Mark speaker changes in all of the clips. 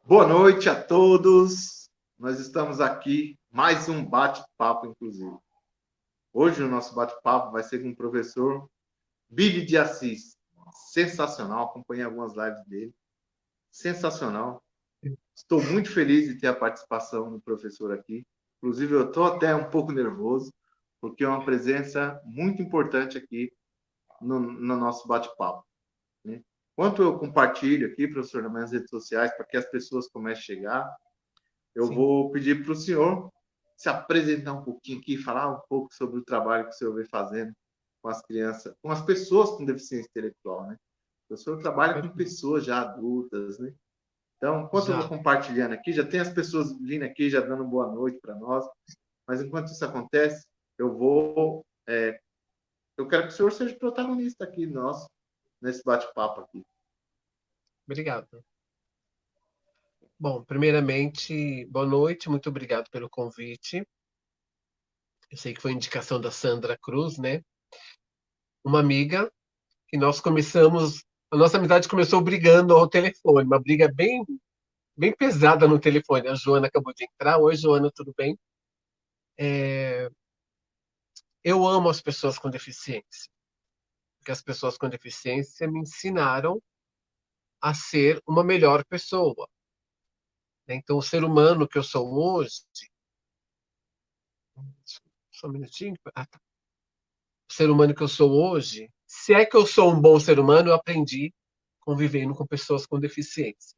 Speaker 1: Boa noite a todos. Nós estamos aqui, mais um bate-papo, inclusive. Hoje o nosso bate-papo vai ser com o professor Billy de Assis. Sensacional, acompanhei algumas lives dele. Sensacional. Estou muito feliz de ter a participação do professor aqui. Inclusive, eu estou até um pouco nervoso, porque é uma presença muito importante aqui no nosso bate-papo, né? Enquanto eu compartilho aqui, professor, nas minhas redes sociais, para que as pessoas comecem a chegar, eu
Speaker 2: Sim,
Speaker 1: vou pedir para o senhor se apresentar um pouquinho aqui, falar um pouco sobre o trabalho que o senhor vem fazendo com as crianças, com as pessoas com deficiência intelectual, né? O senhor trabalha com
Speaker 2: perfeito.
Speaker 1: pessoas já adultas, né? Então, enquanto eu vou
Speaker 2: Já.
Speaker 1: compartilhando aqui, já tem as pessoas vindo aqui, já dando boa noite para nós, mas enquanto isso acontece, eu vou. Eu quero que o senhor seja protagonista aqui nosso, nesse bate-papo aqui.
Speaker 2: Obrigado. Bom, primeiramente, boa noite, muito obrigado pelo convite. Eu sei que foi indicação da Sandra Cruz, né? Uma amiga que nós começamos, a nossa amizade começou brigando ao telefone, uma briga bem pesada no telefone. A Joana acabou de entrar. Oi, Joana, tudo bem? Eu amo as pessoas com deficiência, porque as pessoas com deficiência me ensinaram a ser uma melhor pessoa, né? Então, o ser humano que eu sou hoje, só um minutinho. O ser humano que eu sou hoje, se é que eu sou um bom ser humano, eu aprendi convivendo com pessoas com deficiência.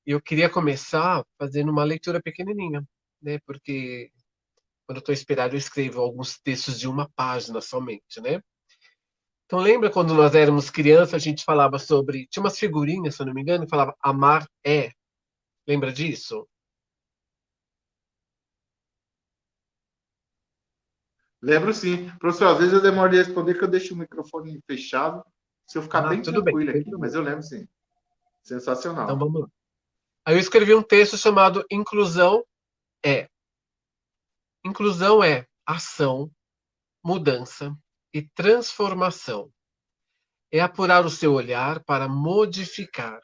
Speaker 2: E eu queria começar fazendo uma leitura pequenininha, né? Porque quando eu estou inspirado, eu escrevo alguns textos de uma página somente, né? Então, lembra quando nós éramos crianças, a gente falava sobre. Tinha umas figurinhas, se eu não me engano, que falava amar é. Lembra disso?
Speaker 1: Lembro sim. Professor, às vezes eu demoro de responder que eu deixo o microfone fechado, se eu ficar
Speaker 2: Ah,
Speaker 1: bem
Speaker 2: tudo bem,
Speaker 1: tranquilo
Speaker 2: sem
Speaker 1: aqui, mas
Speaker 2: problema.
Speaker 1: eu lembro sim.
Speaker 2: Então
Speaker 1: Sensacional.
Speaker 2: vamos lá. Aí eu escrevi um texto chamado Inclusão é. Inclusão é ação, mudança e transformação. É apurar o seu olhar para modificar.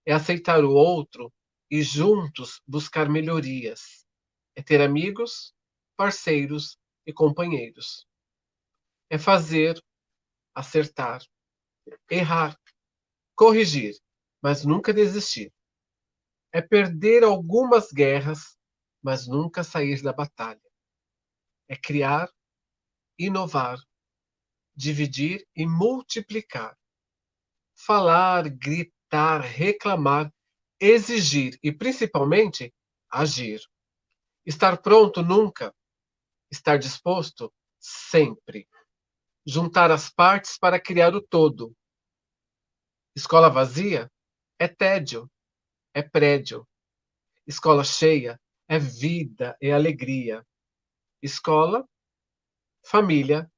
Speaker 2: É aceitar o outro e juntos buscar melhorias. É ter amigos, parceiros e companheiros. É fazer, acertar, errar, corrigir, mas nunca desistir. É perder algumas guerras, mas nunca sair da batalha. É criar, inovar, dividir e multiplicar. Falar, gritar, reclamar, exigir e, principalmente, agir. Estar pronto nunca, estar disposto sempre. Juntar as partes para criar o todo. Escola vazia é tédio, é prédio. Escola cheia é vida, é alegria. Escola, família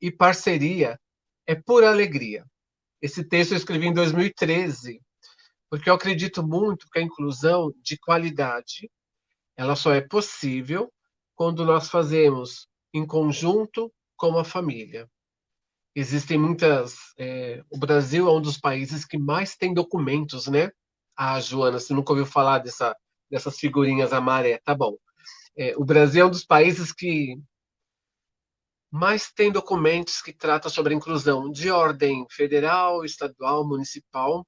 Speaker 2: e parceria é pura alegria. Esse texto eu escrevi em 2013, porque eu acredito muito que a inclusão de qualidade ela só é possível quando nós fazemos em conjunto com a família. Existem muitas. O Brasil é um dos países que mais tem documentos, né? Ah, Joana, você nunca ouviu falar dessas figurinhas amarelas? Tá bom. O Brasil é um dos países que mais tem documentos que tratam sobre a inclusão de ordem federal, estadual, municipal,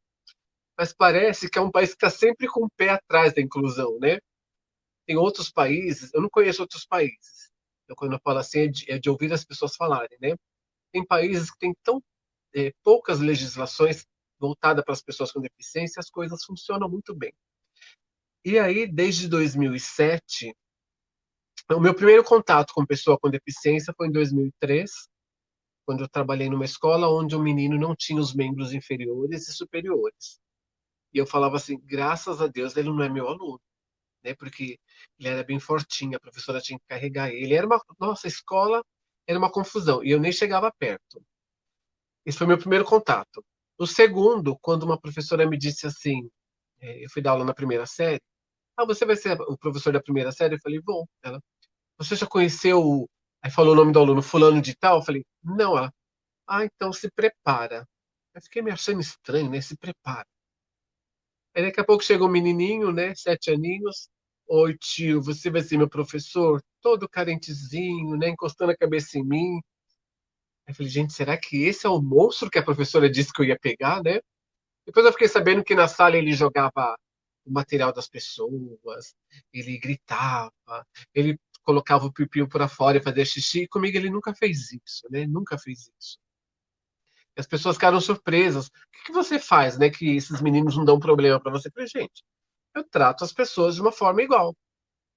Speaker 2: mas parece que é um país que está sempre com o pé atrás da inclusão, né? Tem outros países, eu não conheço outros países. Eu, quando eu falo assim, é de ouvir as pessoas falarem, né? Tem países que têm tão poucas legislações voltadas para as pessoas com deficiência, as coisas funcionam muito bem. E aí, desde 2007, o meu primeiro contato com pessoa com deficiência foi em 2003, quando eu trabalhei numa escola onde o menino não tinha os membros inferiores e superiores. E eu falava assim, graças a Deus ele não é meu aluno, né? Porque ele era bem fortinho, a professora tinha que carregar ele. Nossa, a escola era uma confusão e eu nem chegava perto. Esse foi meu primeiro contato. O segundo, quando uma professora me disse assim, eu fui dar aula na primeira série. Ah, você vai ser o professor da primeira série? Eu falei, vou. Ela, você já conheceu Aí falou o nome do aluno, fulano de tal? Eu falei, não. Ela, então se prepara. Eu fiquei me achando estranho, né? Se prepara. Aí daqui a pouco chega um menininho, né, 7 aninhos. Oi, tio, você vai ser meu professor? Todo carentezinho, né, encostando a cabeça em mim. Aí eu falei, gente, será que esse é o monstro que a professora disse que eu ia pegar, né? Depois eu fiquei sabendo que na sala ele jogava o material das pessoas, ele gritava, ele colocava o pipiu para fora e fazia xixi. E comigo ele nunca fez isso, né? Nunca fez isso. E as pessoas ficaram surpresas. O que que você faz, né? Que esses meninos não dão problema para você? Eu falei, gente, eu trato as pessoas de uma forma igual.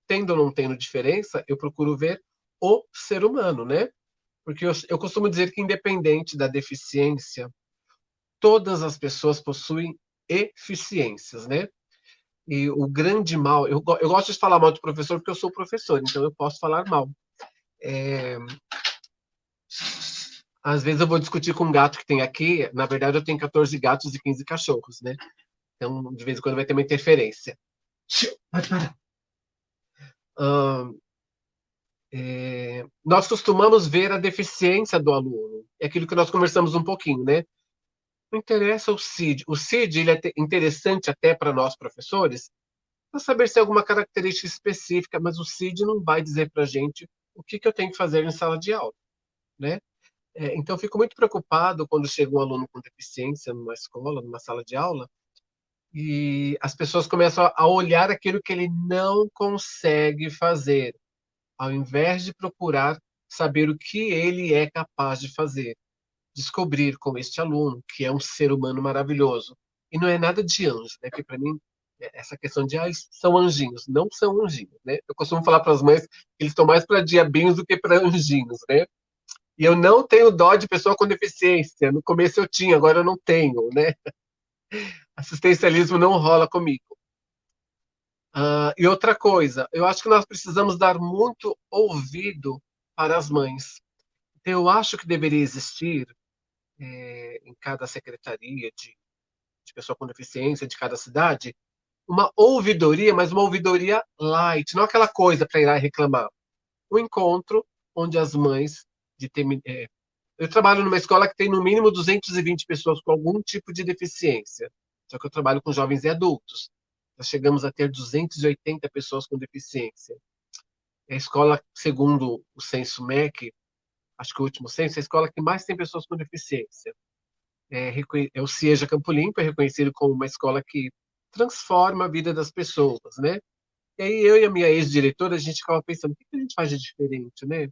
Speaker 2: Tendo ou não tendo diferença, eu procuro ver o ser humano, né? Porque eu costumo dizer que, independente da deficiência, todas as pessoas possuem eficiências, né? E o grande mal, eu gosto de falar mal do professor porque eu sou professor, então eu posso falar mal. É, às vezes eu vou discutir com um gato que tem aqui, na verdade eu tenho 14 gatos e 15 cachorros, né? Então, de vez em quando vai ter uma interferência. Vai parar. Ahn, nós costumamos ver a deficiência do aluno. É aquilo que nós conversamos um pouquinho, né? Não interessa o CID. O CID ele é interessante até para nós professores, para saber se tem alguma característica específica, mas o CID não vai dizer para a gente o que, que eu tenho que fazer em sala de aula, né? Então, eu fico muito preocupado quando chega um aluno com deficiência numa escola, numa sala de aula, e as pessoas começam a olhar aquilo que ele não consegue fazer, ao invés de procurar saber o que ele é capaz de fazer, descobrir com este aluno que é um ser humano maravilhoso. E não é nada de anjo, né? Que para mim essa questão de são anjinhos, não são anjinhos, né? Eu costumo falar para as mães que eles estão mais para diabinhos do que para anjinhos, né? E eu não tenho dó de pessoa com deficiência. No começo eu tinha, agora eu não tenho, né? Assistencialismo não rola comigo. E outra coisa, eu acho que nós precisamos dar muito ouvido para as mães. Então, eu acho que deveria existir em cada secretaria de pessoa com deficiência de cada cidade uma ouvidoria, mas uma ouvidoria light, não aquela coisa para ir lá e reclamar. Um encontro onde as mães de eu trabalho numa escola que tem no mínimo 220 pessoas com algum tipo de deficiência. Só que eu trabalho com jovens e adultos. Nós chegamos a ter 280 pessoas com deficiência. É a escola, segundo o censo MEC, acho que o último censo, é a escola que mais tem pessoas com deficiência. É o CIEJA Campo Limpo, é reconhecido como uma escola que transforma a vida das pessoas, né? E aí eu e a minha ex-diretora, a gente ficava pensando, o que a gente faz de diferente, né?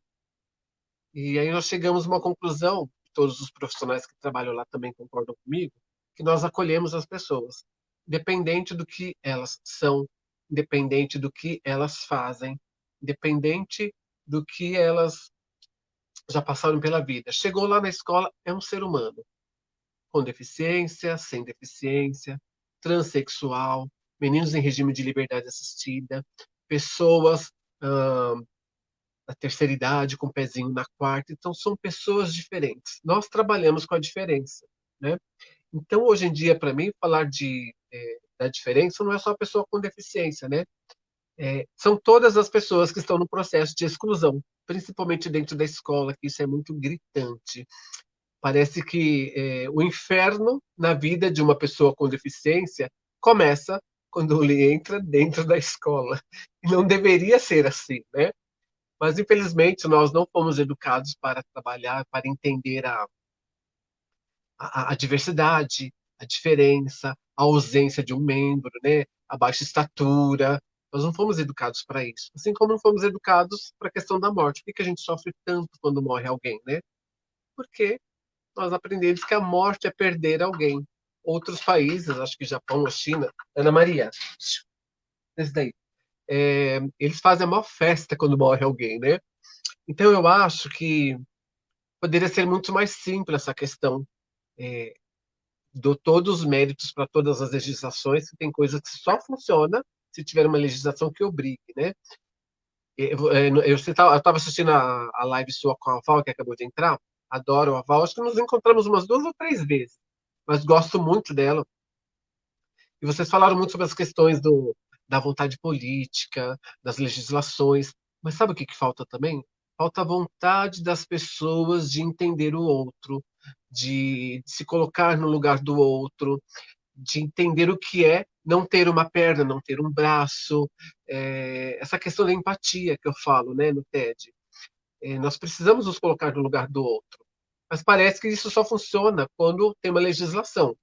Speaker 2: E aí nós chegamos a uma conclusão, todos os profissionais que trabalham lá também concordam comigo, que nós acolhemos as pessoas, independente do que elas são, independente do que elas fazem, independente do que elas já passaram pela vida. Chegou lá na escola, é um ser humano, com deficiência, sem deficiência, transexual, meninos em regime de liberdade assistida, pessoas da terceira idade com o pezinho na quarta. Então, são pessoas diferentes. Nós trabalhamos com a diferença, né? Então, hoje em dia, para mim, falar da diferença não é só a pessoa com deficiência, né? São todas as pessoas que estão no processo de exclusão, principalmente dentro da escola, que isso é muito gritante. Parece que o inferno na vida de uma pessoa com deficiência começa quando ele entra dentro da escola. E não deveria ser assim, né? Mas, infelizmente, nós não fomos educados para trabalhar, para entender a diversidade, a diferença, a ausência de um membro, né? A baixa estatura. Nós não fomos educados para isso. Assim como não fomos educados para a questão da morte. Por que a gente sofre tanto quando morre alguém, né? Porque nós aprendemos que a morte é perder alguém. Outros países, acho que Japão ou China, Ana Maria, esse daí, eles fazem a maior festa quando morre alguém, né? Então eu acho que poderia ser muito mais simples essa questão. É, Dou todos os méritos para todas as legislações, que tem coisa que só funciona se tiver uma legislação que obrigue, né? Eu estava assistindo a live sua com a Val, que acabou de entrar, adoro a Val, acho que nos encontramos umas 2 ou 3 vezes, mas gosto muito dela. E vocês falaram muito sobre as questões da vontade política, das legislações, mas sabe o que que falta também? Falta a vontade das pessoas de entender o outro, de se colocar no lugar do outro, de entender o que é não ter uma perna, não ter um braço, essa questão da empatia que eu falo, né, no TED. Nós precisamos nos colocar no lugar do outro. Mas parece que isso só funciona quando tem uma legislação.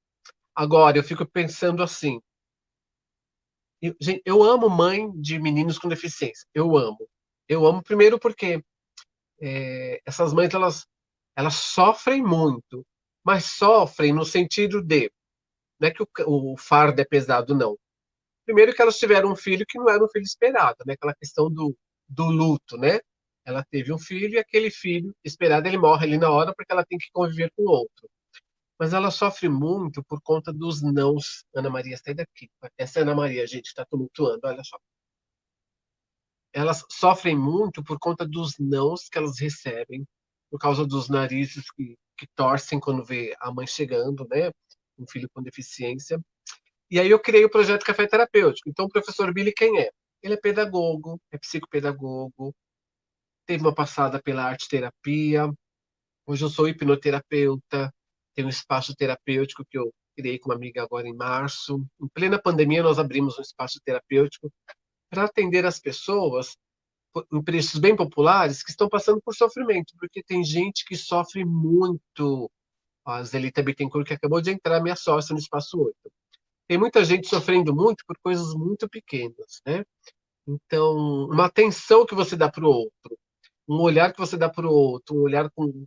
Speaker 2: Agora, eu fico pensando assim, gente, eu amo mãe de meninos com deficiência, eu amo. Eu amo primeiro porque essas mães, elas sofrem muito, mas sofrem no sentido de, não é que o fardo é pesado, não. Primeiro que elas tiveram um filho que não era um filho esperado, né? Aquela questão do luto, né? Ela teve um filho e aquele filho esperado, ele morre ali na hora porque ela tem que conviver com o outro. Mas ela sofre muito por conta dos nãos. Ana Maria, sai daqui. Essa é a Ana Maria, gente, está tumultuando, olha só. Elas sofrem muito por conta dos nãos que elas recebem, por causa dos narizes que torcem quando vê a mãe chegando, né? Um filho com deficiência. E aí eu criei o projeto Café Terapêutico. Então, o professor Billy quem é? Ele é pedagogo, é psicopedagogo, teve uma passada pela arte terapia. Hoje eu sou hipnoterapeuta, tenho um espaço terapêutico que eu criei com uma amiga agora em março. Em plena pandemia, nós abrimos um espaço terapêutico para atender as pessoas em preços bem populares que estão passando por sofrimento, porque tem gente que sofre muito. A Zelita Bittencourt, que acabou de entrar, minha sócia no Espaço 8. Tem muita gente sofrendo muito por coisas muito pequenas, né? Então, uma atenção que você dá para o outro, um olhar que você dá para o outro, um olhar com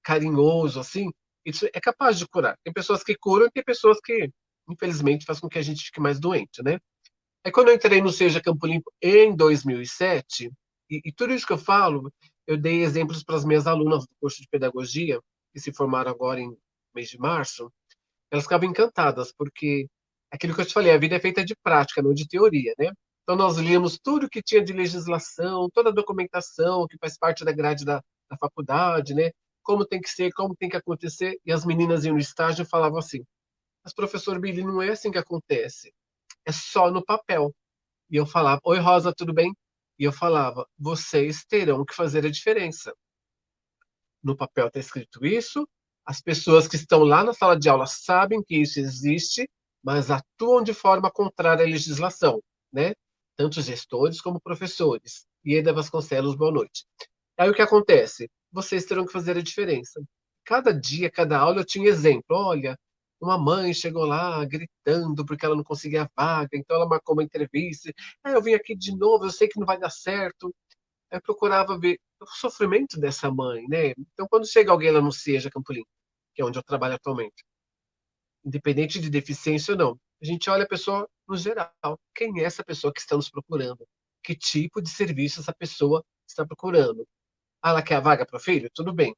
Speaker 2: carinhoso, assim, isso é capaz de curar. Tem pessoas que curam e tem pessoas que, infelizmente, fazem com que a gente fique mais doente, né? Aí, quando eu entrei no Seja Campo Limpo em 2007, e tudo isso que eu falo, eu dei exemplos para as minhas alunas do curso de pedagogia, que se formaram agora em mês de março, elas ficavam encantadas, porque aquilo que eu te falei, a vida é feita de prática, não de teoria, né? Então nós líamos tudo que tinha de legislação, toda a documentação que faz parte da grade da faculdade, né? Como tem que ser, como tem que acontecer, e as meninas iam no estágio e falavam assim: mas professor Billy, não é assim que acontece, é só no papel. E eu falava: oi Rosa, tudo bem? E eu falava: vocês terão que fazer a diferença. No papel está escrito isso, as pessoas que estão lá na sala de aula sabem que isso existe, mas atuam de forma contrária à legislação, né? Tanto gestores como professores. Ieda Vasconcelos, boa noite. Aí o que acontece? Vocês terão que fazer a diferença. Cada dia, cada aula eu tinha exemplo. Olha, uma mãe chegou lá gritando porque ela não conseguia a vaga, então ela marcou uma entrevista. Aí eu vim aqui de novo, eu sei que não vai dar certo. Eu procurava ver o sofrimento dessa mãe, né? Então, quando chega alguém lá no Seja Campo Limpo, que é onde eu trabalho atualmente, independente de deficiência ou não, a gente olha a pessoa no geral. Quem é essa pessoa que está nos procurando? Que tipo de serviço essa pessoa está procurando? Ah, ela quer a vaga para o filho? Tudo bem.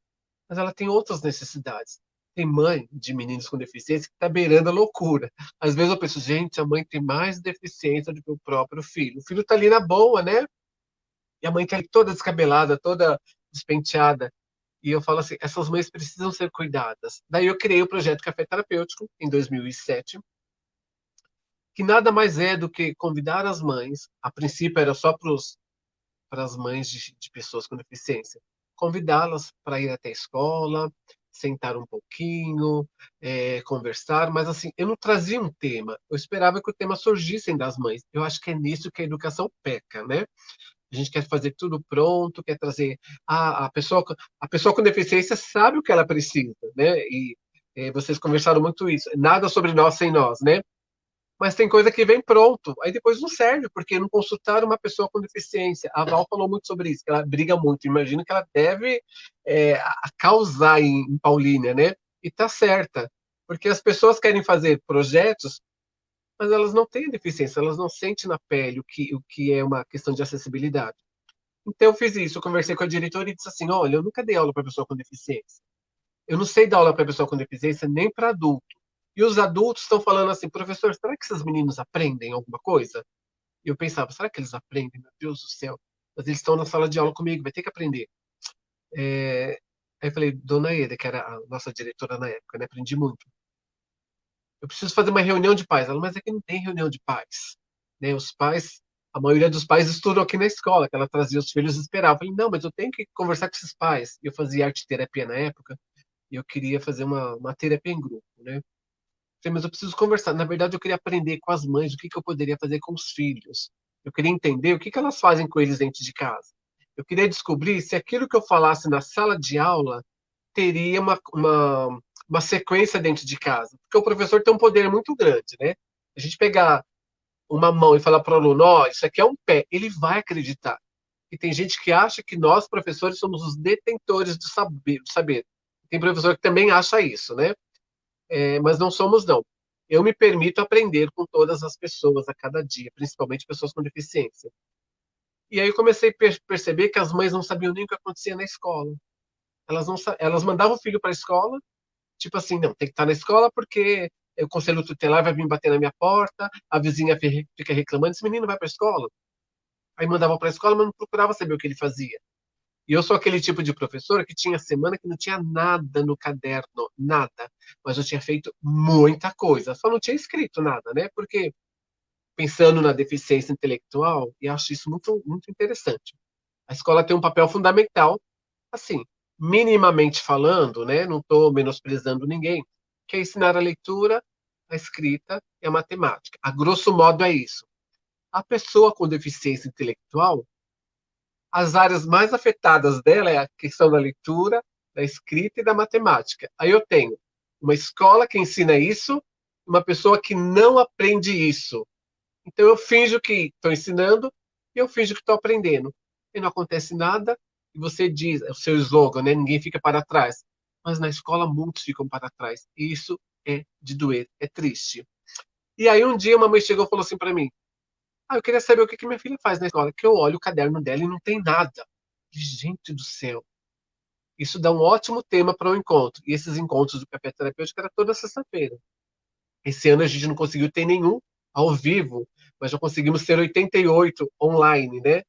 Speaker 2: Mas ela tem outras necessidades. Tem mãe de meninos com deficiência que está beirando a loucura. Às vezes eu penso, gente, a mãe tem mais deficiência do que o próprio filho. O filho está ali na boa, né? E a mãe tá toda descabelada, toda despenteada. E eu falo assim, essas mães precisam ser cuidadas. Daí eu criei o projeto Café Terapêutico em 2007, que nada mais é do que convidar as mães, a princípio era só para as mães de pessoas com deficiência, convidá-las para ir até a escola, sentar um pouquinho, conversar, mas assim, eu não trazia um tema, eu esperava que o tema surgisse das mães. Eu acho que é nisso que a educação peca, né? A gente quer fazer tudo pronto, quer trazer a pessoa com deficiência sabe o que ela precisa, né? E vocês conversaram muito isso. Nada sobre nós sem nós, né? Mas tem coisa que vem pronto, aí depois não serve, porque não consultaram uma pessoa com deficiência. A Val falou muito sobre isso, que ela briga muito. Imagino que ela deve causar em Paulínia, né? E tá certa, porque as pessoas querem fazer projetos, mas elas não têm deficiência, elas não sentem na pele o que é uma questão de acessibilidade. Então eu fiz isso, eu conversei com a diretora e disse assim, olha, eu nunca dei aula para pessoa com deficiência. Eu não sei dar aula para pessoa com deficiência nem para adulto. E os adultos estão falando assim, professor, será que esses meninos aprendem alguma coisa? E eu pensava, será que eles aprendem? Meu Deus do céu. Mas eles estão na sala de aula comigo, vai ter que aprender. É... Aí eu falei, dona Eda, que era a nossa diretora na época, né? Aprendi muito. Eu preciso fazer uma reunião de pais. Ela, mas aqui não tem reunião de pais. Né? Os pais, a maioria dos pais estudam aqui na escola, que ela trazia os filhos e esperava. Eu falei, não, mas eu tenho que conversar com esses pais. E eu fazia arte terapia na época, e eu queria fazer uma terapia em grupo, né? Falei, mas eu preciso conversar. Na verdade, eu queria aprender com as mães o que eu poderia fazer com os filhos. Eu queria entender o que elas fazem com eles dentro de casa. Eu queria descobrir se aquilo que eu falasse na sala de aula teria uma sequência dentro de casa. Porque o professor tem um poder muito grande, né? A gente pegar uma mão e falar para o aluno, ó, isso aqui é um pé, ele vai acreditar. E tem gente que acha que nós, professores, somos os detentores do saber. Tem professor que também acha isso, né? Mas não somos, não. Eu me permito aprender com todas as pessoas a cada dia, principalmente pessoas com deficiência. E aí eu comecei a perceber que as mães não sabiam nem o que acontecia na escola. Elas mandavam o filho para a escola, tipo assim, não, tem que estar na escola porque o conselho tutelar vai vir bater na minha porta, a vizinha fica reclamando, esse menino vai para a escola. Aí mandava para a escola, mas não procurava saber o que ele fazia. E eu sou aquele tipo de professora que tinha semana que não tinha nada no caderno, nada. Mas eu tinha feito muita coisa, só não tinha escrito nada, né? Porque pensando na deficiência intelectual, e acho isso muito, muito interessante. A escola tem um papel fundamental, assim, minimamente falando, né? Não estou menosprezando ninguém, que é ensinar a leitura, a escrita e a matemática. A grosso modo é isso. A pessoa com deficiência intelectual, as áreas mais afetadas dela é a questão da leitura, da escrita e da matemática. Aí eu tenho uma escola que ensina isso, uma pessoa que não aprende isso. Então eu finjo que estou ensinando e eu finjo que estou aprendendo. E não acontece nada, e você diz, é o seu slogan, né? Ninguém fica para trás. Mas na escola muitos ficam para trás. E isso é de doer, é triste. E aí um dia uma mãe chegou e falou assim para mim: eu queria saber o que minha filha faz na escola, que eu olho o caderno dela e não tem nada. Gente do céu. Isso dá um ótimo tema para um encontro. E esses encontros do café terapêutico era toda sexta-feira. Esse ano a gente não conseguiu ter nenhum ao vivo, mas já conseguimos ter 88 online, né?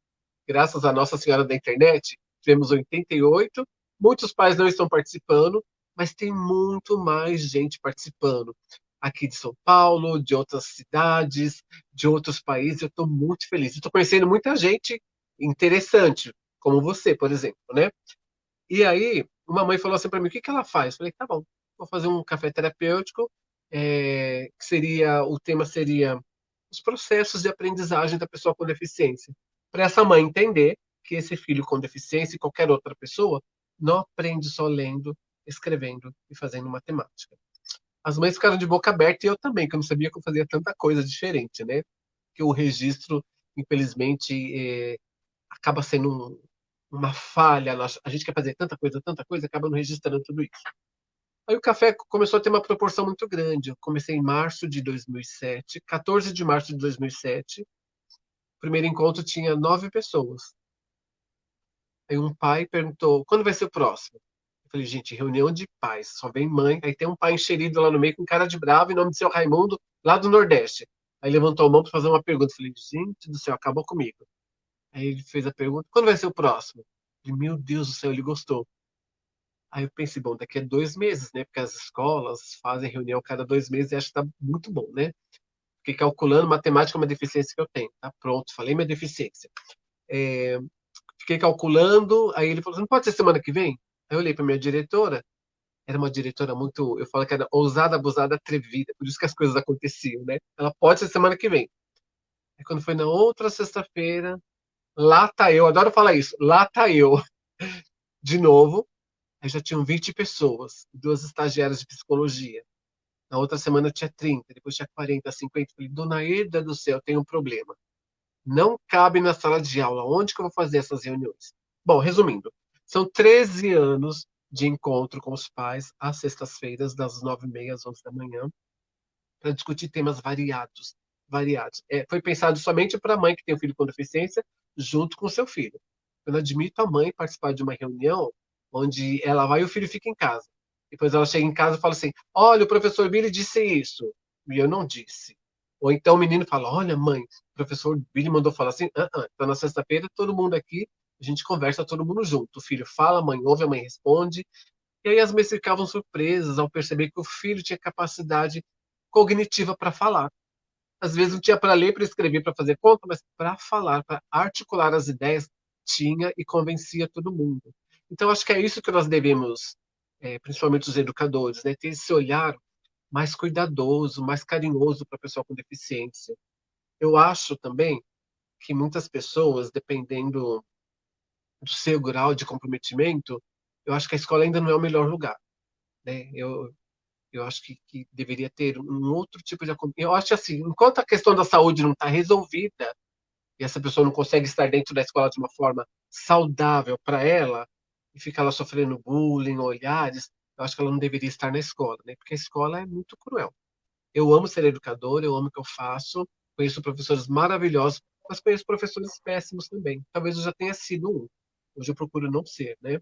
Speaker 2: Graças à Nossa Senhora da Internet, tivemos 88. Muitos pais não estão participando, mas tem muito mais gente participando. Aqui de São Paulo, de outras cidades, de outros países. Eu estou muito feliz. Estou conhecendo muita gente interessante, como você, por exemplo, né? E aí, uma mãe falou assim para mim: o que ela faz? Eu falei: tá bom, vou fazer um café terapêutico, que seria, o tema seria os processos de aprendizagem da pessoa com deficiência. Para essa mãe entender que esse filho com deficiência e qualquer outra pessoa não aprende só lendo, escrevendo e fazendo matemática. As mães ficaram de boca aberta e eu também, que eu não sabia que eu fazia tanta coisa diferente, né? Que o registro, infelizmente, acaba sendo uma falha. A gente quer fazer tanta coisa, acaba não registrando tudo isso. Aí o café começou a ter uma proporção muito grande. Eu comecei em março de 2007, 14 de março de 2007. O primeiro encontro tinha 9 pessoas. Aí um pai perguntou: quando vai ser o próximo? Eu falei: gente, reunião de pais, só vem mãe. Aí tem um pai enxerido lá no meio com cara de bravo, em nome de seu Raimundo, lá do Nordeste. Aí levantou a mão para fazer uma pergunta. Eu falei: gente do céu, acabou comigo. Aí ele fez a pergunta: quando vai ser o próximo? Eu falei: meu Deus do céu, ele gostou. Aí eu pensei: bom, daqui a 2 meses, né? Porque as escolas fazem reunião a cada 2 meses e acho que tá muito bom, né? Fiquei calculando, matemática é uma deficiência que eu tenho. Tá pronto, falei minha deficiência. É, fiquei calculando, aí ele falou: não pode ser semana que vem? Aí eu olhei para minha diretora, era uma diretora muito, eu falo que era ousada, abusada, atrevida, por isso que as coisas aconteciam, né? Ela pode ser semana que vem. Aí quando foi na outra sexta-feira, lá tá eu, adoro falar isso, lá tá eu, de novo, aí já tinham 20 pessoas, 2 estagiárias de psicologia. Na outra semana tinha 30, depois tinha 40, 50. Falei: dona Eda do céu, tem um problema. Não cabe na sala de aula. Onde que eu vou fazer essas reuniões? Bom, resumindo, são 13 anos de encontro com os pais às sextas-feiras, das 9h30 às 11 da manhã, para discutir temas variados. Variados. Foi pensado somente para a mãe que tem um filho com deficiência, junto com o seu filho. Eu não admito a mãe participar de uma reunião onde ela vai e o filho fica em casa. Depois ela chega em casa e fala assim: olha, o professor Billy disse isso. E eu não disse. Ou então o menino fala: olha, mãe, o professor Billy mandou falar assim. Então na sexta-feira, todo mundo aqui, a gente conversa todo mundo junto. O filho fala, a mãe ouve, a mãe responde. E aí as mães ficavam surpresas ao perceber que o filho tinha capacidade cognitiva para falar. Às vezes não tinha para ler, para escrever, para fazer conta, mas para falar, para articular as ideias, tinha e convencia todo mundo. Então, acho que é isso que nós devemos, principalmente os educadores, né, ter esse olhar mais cuidadoso, mais carinhoso para a pessoa com deficiência. Eu acho também que muitas pessoas, dependendo do seu grau de comprometimento, eu acho que a escola ainda não é o melhor lugar, né? Eu acho que deveria ter um outro tipo de acompanhamento. Eu acho assim, enquanto a questão da saúde não está resolvida e essa pessoa não consegue estar dentro da escola de uma forma saudável para ela e fica lá sofrendo bullying, olhares, eu acho que ela não deveria estar na escola, né? Porque a escola é muito cruel. Eu amo ser educador, eu amo o que eu faço, conheço professores maravilhosos, mas conheço professores péssimos também. Talvez eu já tenha sido um. Hoje eu procuro não ser, né?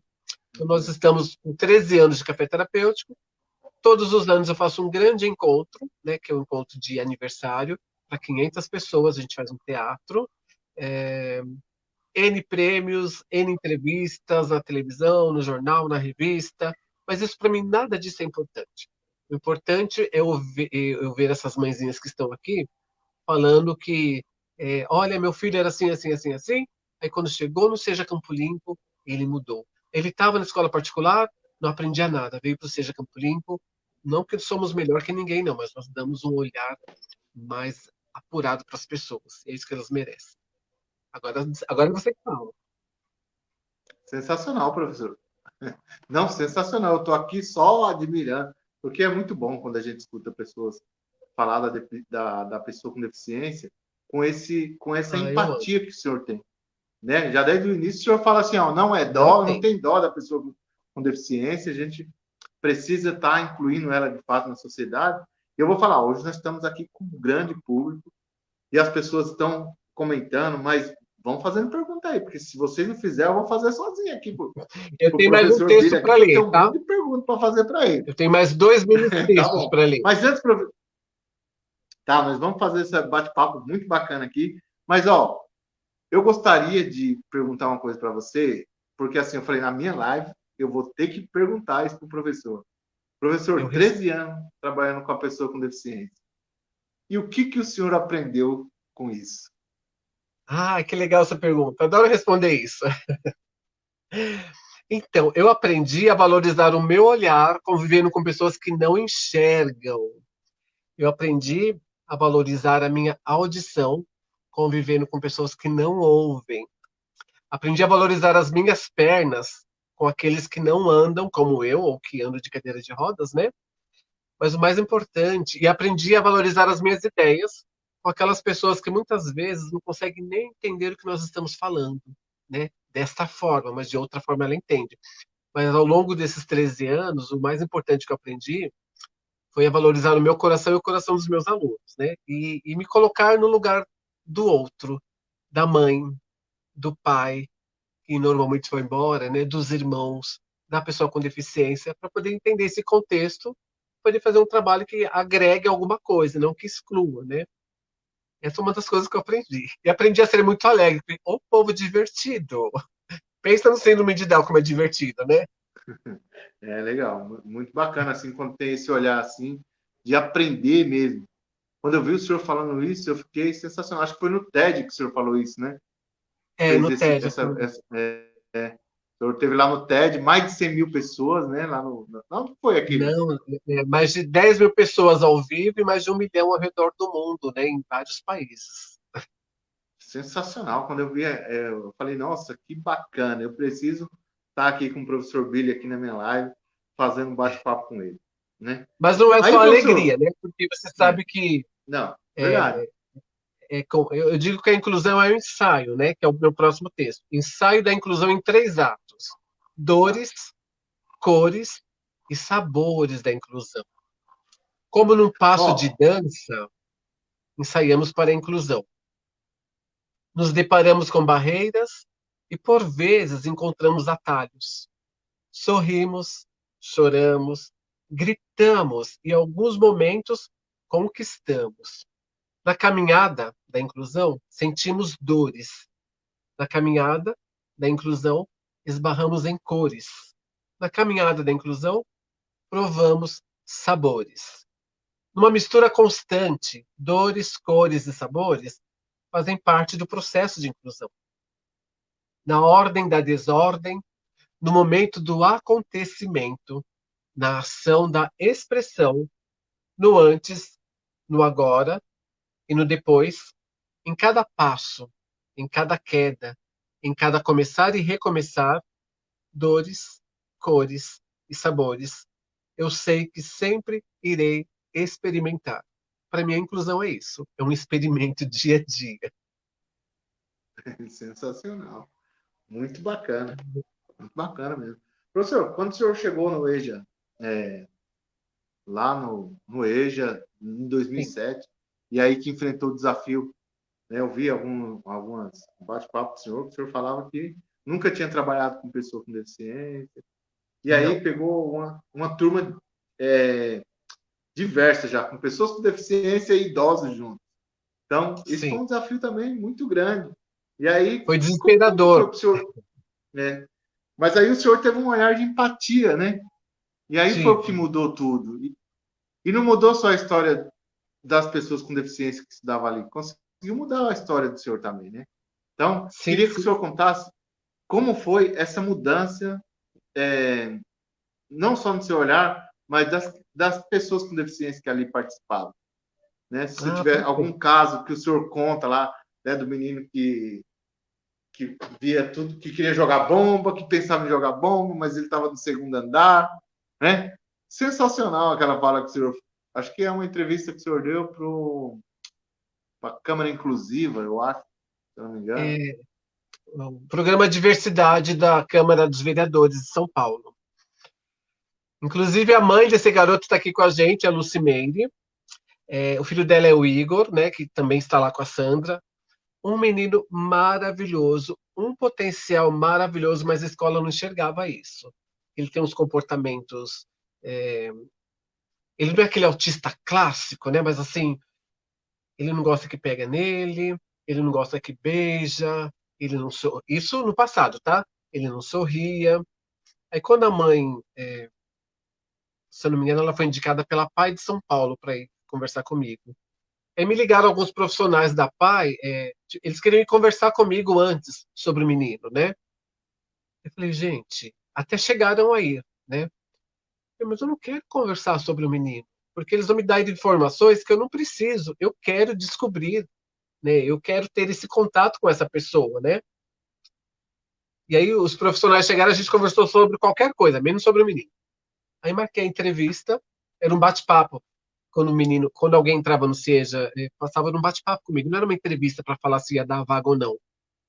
Speaker 2: Então, nós estamos com 13 anos de café terapêutico. Todos os anos eu faço um grande encontro, né, que é um encontro de aniversário, para 500 pessoas. A gente faz um teatro, é, N prêmios, N entrevistas na televisão, no jornal, na revista. Mas isso, para mim, nada disso é importante. O importante é eu ver essas mãezinhas que estão aqui falando que, olha, meu filho era assim, assim, assim, assim. Aí quando chegou no Seja Campo Limpo, ele mudou. Ele estava na escola particular, não aprendia nada, veio para o Seja Campo Limpo. Não que somos melhor que ninguém, não, mas nós damos um olhar mais apurado para as pessoas. É isso que elas merecem. Agora você que fala.
Speaker 1: Sensacional, professor. Não, sensacional. Eu estou aqui só admirando, porque é muito bom quando a gente escuta pessoas falar da pessoa com deficiência com essa
Speaker 2: Ah, eu amo.
Speaker 1: empatia que o senhor tem. Né? Já desde o início o senhor fala assim, ó, não é
Speaker 2: Não
Speaker 1: dó, não
Speaker 2: tem.
Speaker 1: tem dó da pessoa com deficiência, a gente precisa estar incluindo ela de fato na sociedade. Eu vou falar, hoje nós estamos aqui com um grande público e as pessoas estão comentando, mas vão fazendo pergunta aí, porque se vocês não fizerem, eu vou fazer sozinho aqui pro
Speaker 2: Eu tenho mais um
Speaker 1: professor Billy
Speaker 2: texto
Speaker 1: aqui,
Speaker 2: para
Speaker 1: que eu tenho
Speaker 2: ler,
Speaker 1: um
Speaker 2: tá?
Speaker 1: monte de perguntas para fazer para ele.
Speaker 2: Eu tenho mais 2 mini
Speaker 1: Tá
Speaker 2: textos
Speaker 1: bom.
Speaker 2: para ler.
Speaker 1: Mas antes, tá, nós vamos fazer esse bate-papo muito bacana aqui. Mas, ó, eu gostaria de perguntar uma coisa para você, porque assim, eu falei, na minha live, eu vou ter que perguntar isso para o professor.
Speaker 2: Eu
Speaker 1: Professor,
Speaker 2: res...
Speaker 1: 13 anos trabalhando com a pessoa com deficiência. E o que o senhor aprendeu com isso?
Speaker 2: Ah, que legal essa pergunta. Adoro responder isso. Então, eu aprendi a valorizar o meu olhar convivendo com pessoas que não enxergam. Eu aprendi a valorizar a minha audição convivendo com pessoas que não ouvem. Aprendi a valorizar as minhas pernas com aqueles que não andam como eu ou que andam de cadeira de rodas, né? Mas o mais importante, e aprendi a valorizar as minhas ideias com aquelas pessoas que muitas vezes não conseguem nem entender o que nós estamos falando, né? Desta forma, mas de outra forma ela entende. Mas ao longo desses 13 anos, o mais importante que eu aprendi foi a valorizar o meu coração e o coração dos meus alunos, né? E me colocar no lugar do outro, da mãe, do pai, que normalmente foi embora, né? Dos irmãos, da pessoa com deficiência, para poder entender esse contexto, poder fazer um trabalho que agregue alguma coisa, não que exclua, né? Essa é uma das coisas que eu aprendi. E aprendi a ser muito alegre, o povo divertido. Pensa no síndrome de Down como é divertido, né?
Speaker 1: É legal, muito bacana assim quando tem esse olhar assim de aprender mesmo. Quando eu vi o senhor falando isso, eu fiquei sensacional. Acho que foi no TED que o senhor falou isso, né?
Speaker 2: É,
Speaker 1: Fez
Speaker 2: no TED.
Speaker 1: o senhor teve lá no TED mais de 100 mil pessoas, né? Lá no, não foi aquele.
Speaker 2: Não, mais de 10 mil pessoas ao vivo e mais de 1 milhão ao redor do mundo, né? Em vários países.
Speaker 1: Sensacional. Quando eu vi, eu falei, nossa, que bacana. Eu preciso estar aqui com o professor Billy aqui na minha live, fazendo um bate-papo com ele, né?
Speaker 2: Mas não é
Speaker 1: Aí,
Speaker 2: só alegria,
Speaker 1: professor,
Speaker 2: né? Porque você
Speaker 1: né?
Speaker 2: sabe que
Speaker 1: Não, verdade.
Speaker 2: eu digo que a inclusão é um ensaio, né? Que é o meu próximo texto. Ensaio da inclusão em 3 atos:
Speaker 1: Tá.
Speaker 2: dores, cores e sabores da inclusão. Como num passo de
Speaker 1: Ó,
Speaker 2: dança, ensaiamos para a inclusão. Nos deparamos com barreiras e, por vezes, encontramos atalhos. Sorrimos, choramos, gritamos e, em alguns momentos, conquistamos. Na caminhada da inclusão, sentimos dores. Na caminhada da inclusão, esbarramos em cores. Na caminhada da inclusão, provamos sabores. Numa mistura constante, dores, cores e sabores fazem parte do processo de inclusão. Na ordem da desordem, no momento do acontecimento, na ação da expressão, no antes, no agora e no depois, em cada passo, em cada queda, em cada começar e recomeçar, dores, cores e sabores. Eu sei que sempre irei experimentar. Para mim, a inclusão é isso, é um experimento dia a dia.
Speaker 1: Sensacional. Muito bacana mesmo. Professor, quando o senhor chegou no EJA, é, lá no EJA, em
Speaker 2: Sim,
Speaker 1: 2007, e aí que enfrentou o desafio, né? Eu vi algumas bate-papo do senhor, que o senhor falava que nunca tinha trabalhado com pessoa com deficiência, e aí
Speaker 2: não,
Speaker 1: pegou uma turma diversa já, com pessoas com deficiência e idosos juntos. Então, isso foi
Speaker 2: sim.
Speaker 1: um desafio também muito grande. E aí,
Speaker 2: Foi
Speaker 1: como foi
Speaker 2: desesperador.
Speaker 1: para o senhor, né? Mas aí o senhor teve um olhar de empatia, né? E aí foi o que
Speaker 2: Tive.
Speaker 1: mudou tudo. E não mudou só a história das pessoas com deficiência que estudavam ali, conseguiu mudar a história do senhor também, né? Então,
Speaker 2: Sim,
Speaker 1: queria que o
Speaker 2: sim.
Speaker 1: senhor contasse como foi essa mudança, não só no seu olhar, mas das pessoas com deficiência que ali participavam. Né? Se você
Speaker 2: Ah,
Speaker 1: tiver algum
Speaker 2: perfeito.
Speaker 1: caso que o senhor conta lá, né, do menino que via tudo, que queria jogar bomba, que pensava em jogar bomba, mas ele estava no segundo andar, né? Sensacional aquela fala que o senhor. Acho que é uma entrevista que o senhor deu para a Câmara Inclusiva, eu acho, se eu não me engano.
Speaker 2: É, o programa Diversidade da Câmara dos Vereadores de São Paulo. Inclusive, a mãe desse garoto está aqui com a gente, a Lucimeire. O filho dela é o Igor, né, que também está lá com a Sandra. Um menino maravilhoso, um potencial maravilhoso, mas a escola não enxergava isso. Ele tem uns comportamentos. é, Ele não é aquele autista clássico, né? Mas assim, ele não gosta que pega nele, ele não gosta que beija, ele não isso no passado, tá? Ele não sorria. Aí quando a mãe, se eu não me engano, ela foi indicada pela Pai de São Paulo para ir conversar comigo. Aí me ligaram alguns profissionais da Pai, eles queriam ir conversar comigo antes sobre o menino, né? Eu falei, gente, até chegaram aí, né? Mas eu não quero conversar sobre o menino, porque eles vão me dar informações que eu não preciso. Eu quero descobrir, né? Eu quero ter esse contato com essa pessoa, né? E aí os profissionais chegaram, a gente conversou sobre qualquer coisa, menos sobre o menino. Aí marquei a entrevista, era um bate-papo. Quando alguém entrava no Seja, passava num bate-papo comigo. Não era uma entrevista para falar se ia dar vaga ou não.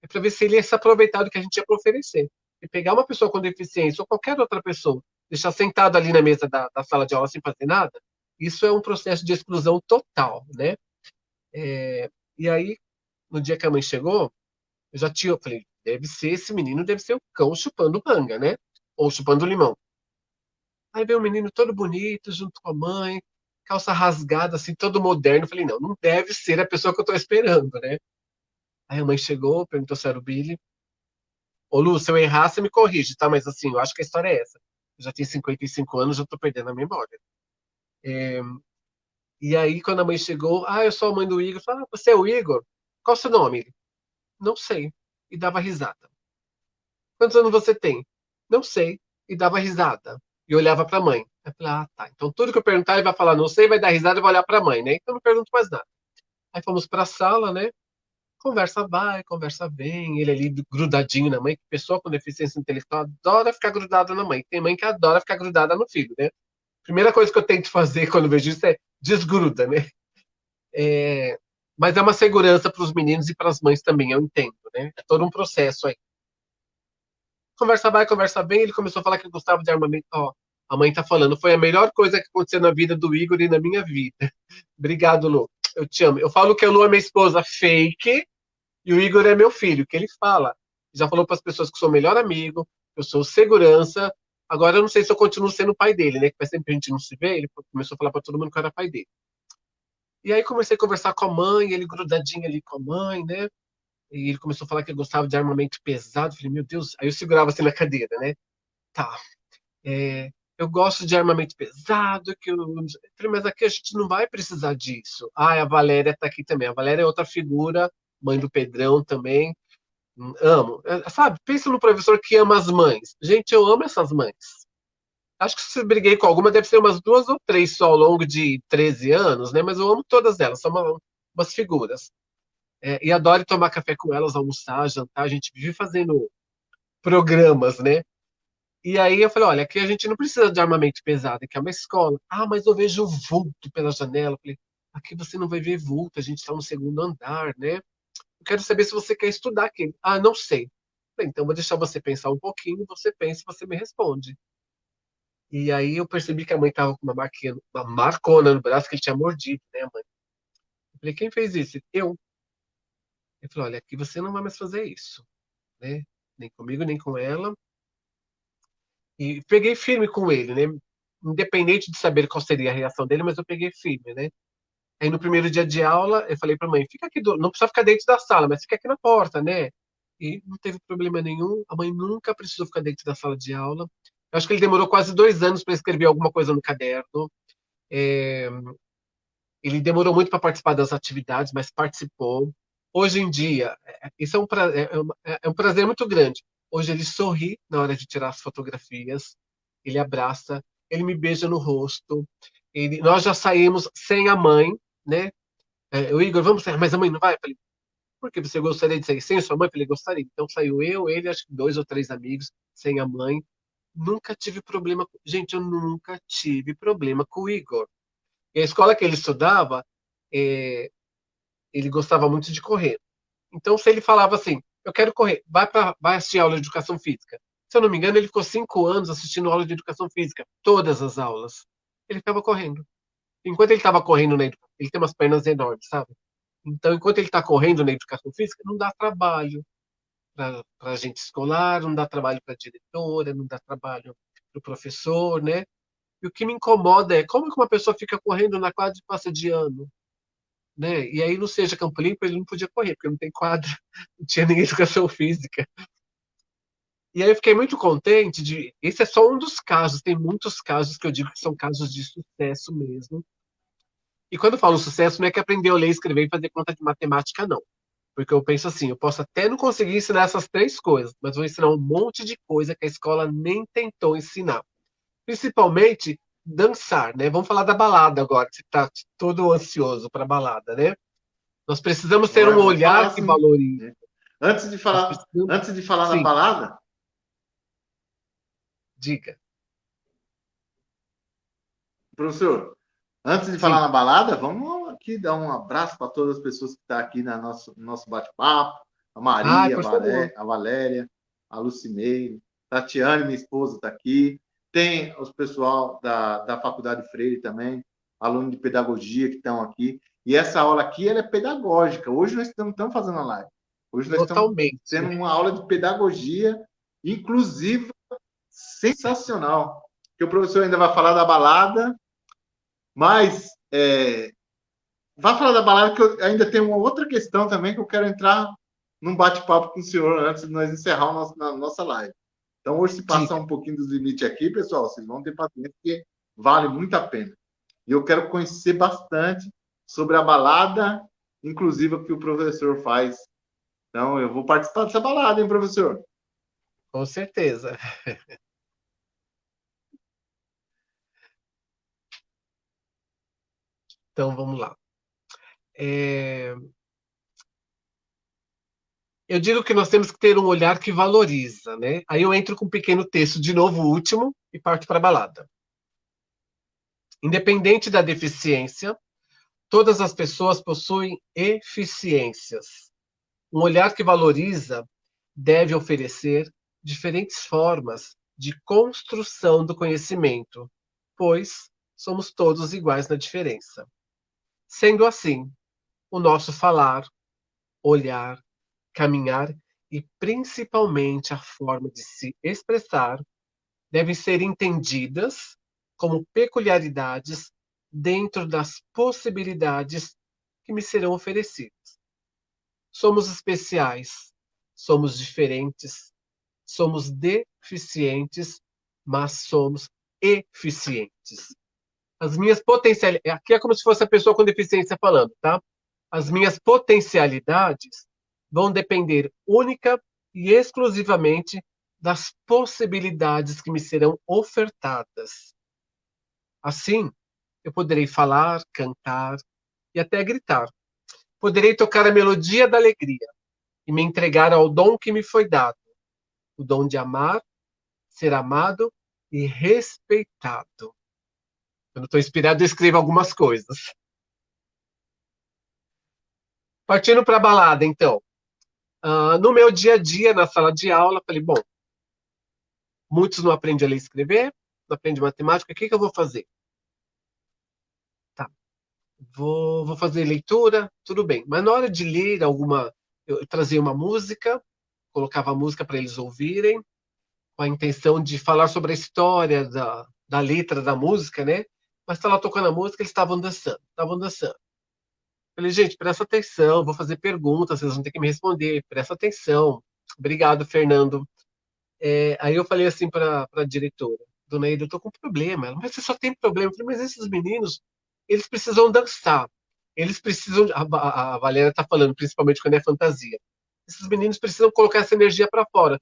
Speaker 2: É para ver se ele ia se aproveitar do que a gente tinha para oferecer. E pegar uma pessoa com deficiência ou qualquer outra pessoa, deixar sentado ali na mesa da sala de aula sem fazer nada, isso é um processo de exclusão total, né? E aí, no dia que a mãe chegou, eu falei, esse menino deve ser o cão chupando manga, né? Ou chupando limão. Aí veio o menino todo bonito, junto com a mãe, calça rasgada, assim, todo moderno. Eu falei, não, não deve ser a pessoa que eu tô esperando, né? Aí a mãe chegou, perguntou se era o Billy. Ô, Lu, se eu errar, você me corrige, tá? Mas assim, eu acho que a história é essa. Eu já tenho 55 anos, já tô perdendo a memória. E aí, quando a mãe chegou, eu sou a mãe do Igor. Eu falei, você é o Igor? Qual o seu nome? Ele, não sei. E dava risada. Quantos anos você tem? Não sei. E dava risada. E olhava pra mãe. Eu falei, tá. Então tudo que eu perguntar, ele vai falar, não sei, vai dar risada e vai olhar pra mãe, né? Então eu não pergunto mais nada. Aí fomos pra sala, né? Conversa vai, conversa vem, ele ali grudadinho na mãe, que pessoa com deficiência intelectual adora ficar grudada na mãe. Tem mãe que adora ficar grudada no filho, né? Primeira coisa que eu tento fazer quando vejo isso é desgruda, né? Mas é uma segurança para os meninos e para as mães também, eu entendo, né? É todo um processo aí. Conversa vai, conversa bem, ele começou a falar que gostava de armamento. Ó, a mãe tá falando, foi a melhor coisa que aconteceu na vida do Igor e na minha vida. Obrigado, Lu. Eu te amo. Eu falo que a Lu é minha esposa fake, e o Igor é meu filho, que ele fala. Já falou para as pessoas que sou o melhor amigo, eu sou segurança. Agora eu não sei se eu continuo sendo o pai dele, né? Que faz tempo que a gente não se vê, ele começou a falar para todo mundo que eu era pai dele. E aí comecei a conversar com a mãe, ele grudadinho ali com a mãe, né? E ele começou a falar que gostava de armamento pesado. Eu falei, meu Deus. Aí eu segurava assim na cadeira, né? Tá. Eu gosto de armamento pesado, falei, mas aqui a gente não vai precisar disso. A Valéria tá aqui também. A Valéria é outra figura, mãe do Pedrão também. Amo. Sabe, pensa no professor que ama as mães. Gente, eu amo essas mães. Acho que se briguei com alguma, deve ser umas 2 ou 3 só ao longo de 13 anos, né? Mas eu amo todas elas, são umas figuras. E adoro tomar café com elas, almoçar, jantar. A gente vive fazendo programas, né? E aí eu falei, olha, aqui a gente não precisa de armamento pesado, aqui é uma escola. Ah, mas eu vejo vulto pela janela. Eu falei, aqui você não vai ver vulto, a gente está no segundo andar, né? Eu quero saber se você quer estudar aqui. Ah, não sei. Falei, então vou deixar você pensar um pouquinho, você pensa e você me responde. E aí eu percebi que a mãe tava com uma marquinha, uma marcona no braço que ele tinha mordido, né, mãe? Eu falei, quem fez isso? Eu. Ele falou, olha, aqui você não vai mais fazer isso, né? Nem comigo, nem com ela. E peguei firme com ele, né? Independente de saber qual seria a reação dele, mas eu peguei firme, né? Aí no primeiro dia de aula, eu falei pra mãe, fica aqui, não precisa ficar dentro da sala, mas fica aqui na porta, né? E não teve problema nenhum. A mãe nunca precisou ficar dentro da sala de aula. Eu acho que ele demorou quase 2 anos para escrever alguma coisa no caderno. É, Ele demorou muito para participar das atividades, mas participou. Hoje em dia, isso é um prazer muito grande. Hoje ele sorri na hora de tirar as fotografias, ele abraça, ele me beija no rosto. Nós já saímos sem a mãe, né? O Igor, vamos sair, mas a mãe não vai? Eu falei, por que você gostaria de sair sem a sua mãe? Eu falei, gostaria. Então saiu eu, ele, acho que 2 ou 3 amigos, sem a mãe. Nunca tive problema. Gente, eu nunca tive problema com o Igor. E a escola que ele estudava, é, ele gostava muito de correr. Então, se ele falava assim, eu quero correr, vai assistir aula de educação física. Se eu não me engano, ele ficou 5 anos assistindo aula de educação física, todas as aulas. Ele ficava correndo. Enquanto ele estava correndo ele tem umas pernas enormes, sabe? Então, enquanto ele está correndo na educação física, não dá trabalho para a gente escolar, não dá trabalho para a diretora, não dá trabalho para o professor, né? E o que me incomoda é como que uma pessoa fica correndo na quadra e passa de ano, né? E aí no Seja Campo Limpo ele não podia correr, porque não tem quadra, não tinha nem educação física. E aí eu fiquei muito contente de. Esse é só um dos casos, tem muitos casos que eu digo que são casos de sucesso mesmo. E quando eu falo sucesso, não é que aprender a ler, escrever e fazer conta de matemática, não. Porque eu penso assim, eu posso até não conseguir ensinar essas 3 coisas, mas vou ensinar um monte de coisa que a escola nem tentou ensinar. Principalmente dançar, né? Vamos falar da balada agora, que você está todo ansioso para a balada, né? Nós precisamos ter um
Speaker 1: Vamos falar
Speaker 2: olhar que
Speaker 1: assim.
Speaker 2: valorize. Nós precisamos...
Speaker 1: Antes de falar na
Speaker 2: Sim,
Speaker 1: balada,
Speaker 2: diga.
Speaker 1: professor, antes de falar
Speaker 2: Sim.
Speaker 1: na balada, vamos aqui dar um abraço para todas as pessoas que estão aqui no nosso bate-papo. A
Speaker 2: Ai,
Speaker 1: Maria,
Speaker 2: por favor.
Speaker 1: a Valéria, a Lucimeire, Tatiane, minha esposa, está aqui. Tem os pessoal da Faculdade Freire também, aluno de pedagogia que estão aqui. E essa aula aqui ela é pedagógica. Hoje nós estamos fazendo a live. Hoje nós estamos
Speaker 2: Totalmente.
Speaker 1: tendo uma aula de pedagogia inclusiva sensacional. Que o professor ainda vai falar da balada, mas vai falar da balada que eu ainda tenho uma outra questão também que eu quero entrar num bate-papo com o senhor antes de nós encerrar a nossa live. Então, hoje, se passar
Speaker 2: Diga.
Speaker 1: um pouquinho dos limites aqui, pessoal, vocês vão ter paciência, porque vale muito a pena. E eu quero conhecer bastante sobre a balada inclusiva que o professor faz. Então, eu vou participar dessa balada, hein, professor?
Speaker 2: Com certeza. Então, vamos lá. É, Eu digo que nós temos que ter um olhar que valoriza, né? Aí eu entro com um pequeno texto, de novo, o último, e parto para a balada. Independente da deficiência, todas as pessoas possuem eficiências. Um olhar que valoriza deve oferecer diferentes formas de construção do conhecimento, pois somos todos iguais na diferença. Sendo assim, o nosso falar, olhar, caminhar e principalmente a forma de se expressar devem ser entendidas como peculiaridades dentro das possibilidades que me serão oferecidas. Somos especiais, somos diferentes, somos deficientes, mas somos eficientes. As minhas potencialidades. Aqui é como se fosse a pessoa com deficiência falando, tá? As minhas potencialidades vão depender única e exclusivamente das possibilidades que me serão ofertadas. Assim, eu poderei falar, cantar e até gritar. Poderei tocar a melodia da alegria e me entregar ao dom que me foi dado, o dom de amar, ser amado e respeitado. Quando estou inspirado, eu escrevo algumas coisas. Partindo para a balada, então. No meu dia a dia, na sala de aula, falei, bom, muitos não aprendem a ler e escrever, não aprendem matemática, o que, que eu vou fazer? Tá, vou fazer leitura, tudo bem. Mas na hora de ler alguma, eu trazia uma música, colocava a música para eles ouvirem, com a intenção de falar sobre a história da letra da música, né? Mas estava lá tocando a música, eles estavam dançando, estavam dançando. Falei, gente, presta atenção, vou fazer perguntas, vocês vão ter que me responder, presta atenção. Obrigado, Fernando. Aí eu falei assim para a diretora, dona Ida, eu tô com problema. Ela, mas você só tem problema. Eu falei, mas esses meninos, eles precisam dançar. Eles precisam, a Valéria está falando, principalmente quando é fantasia. Esses meninos precisam colocar essa energia para fora.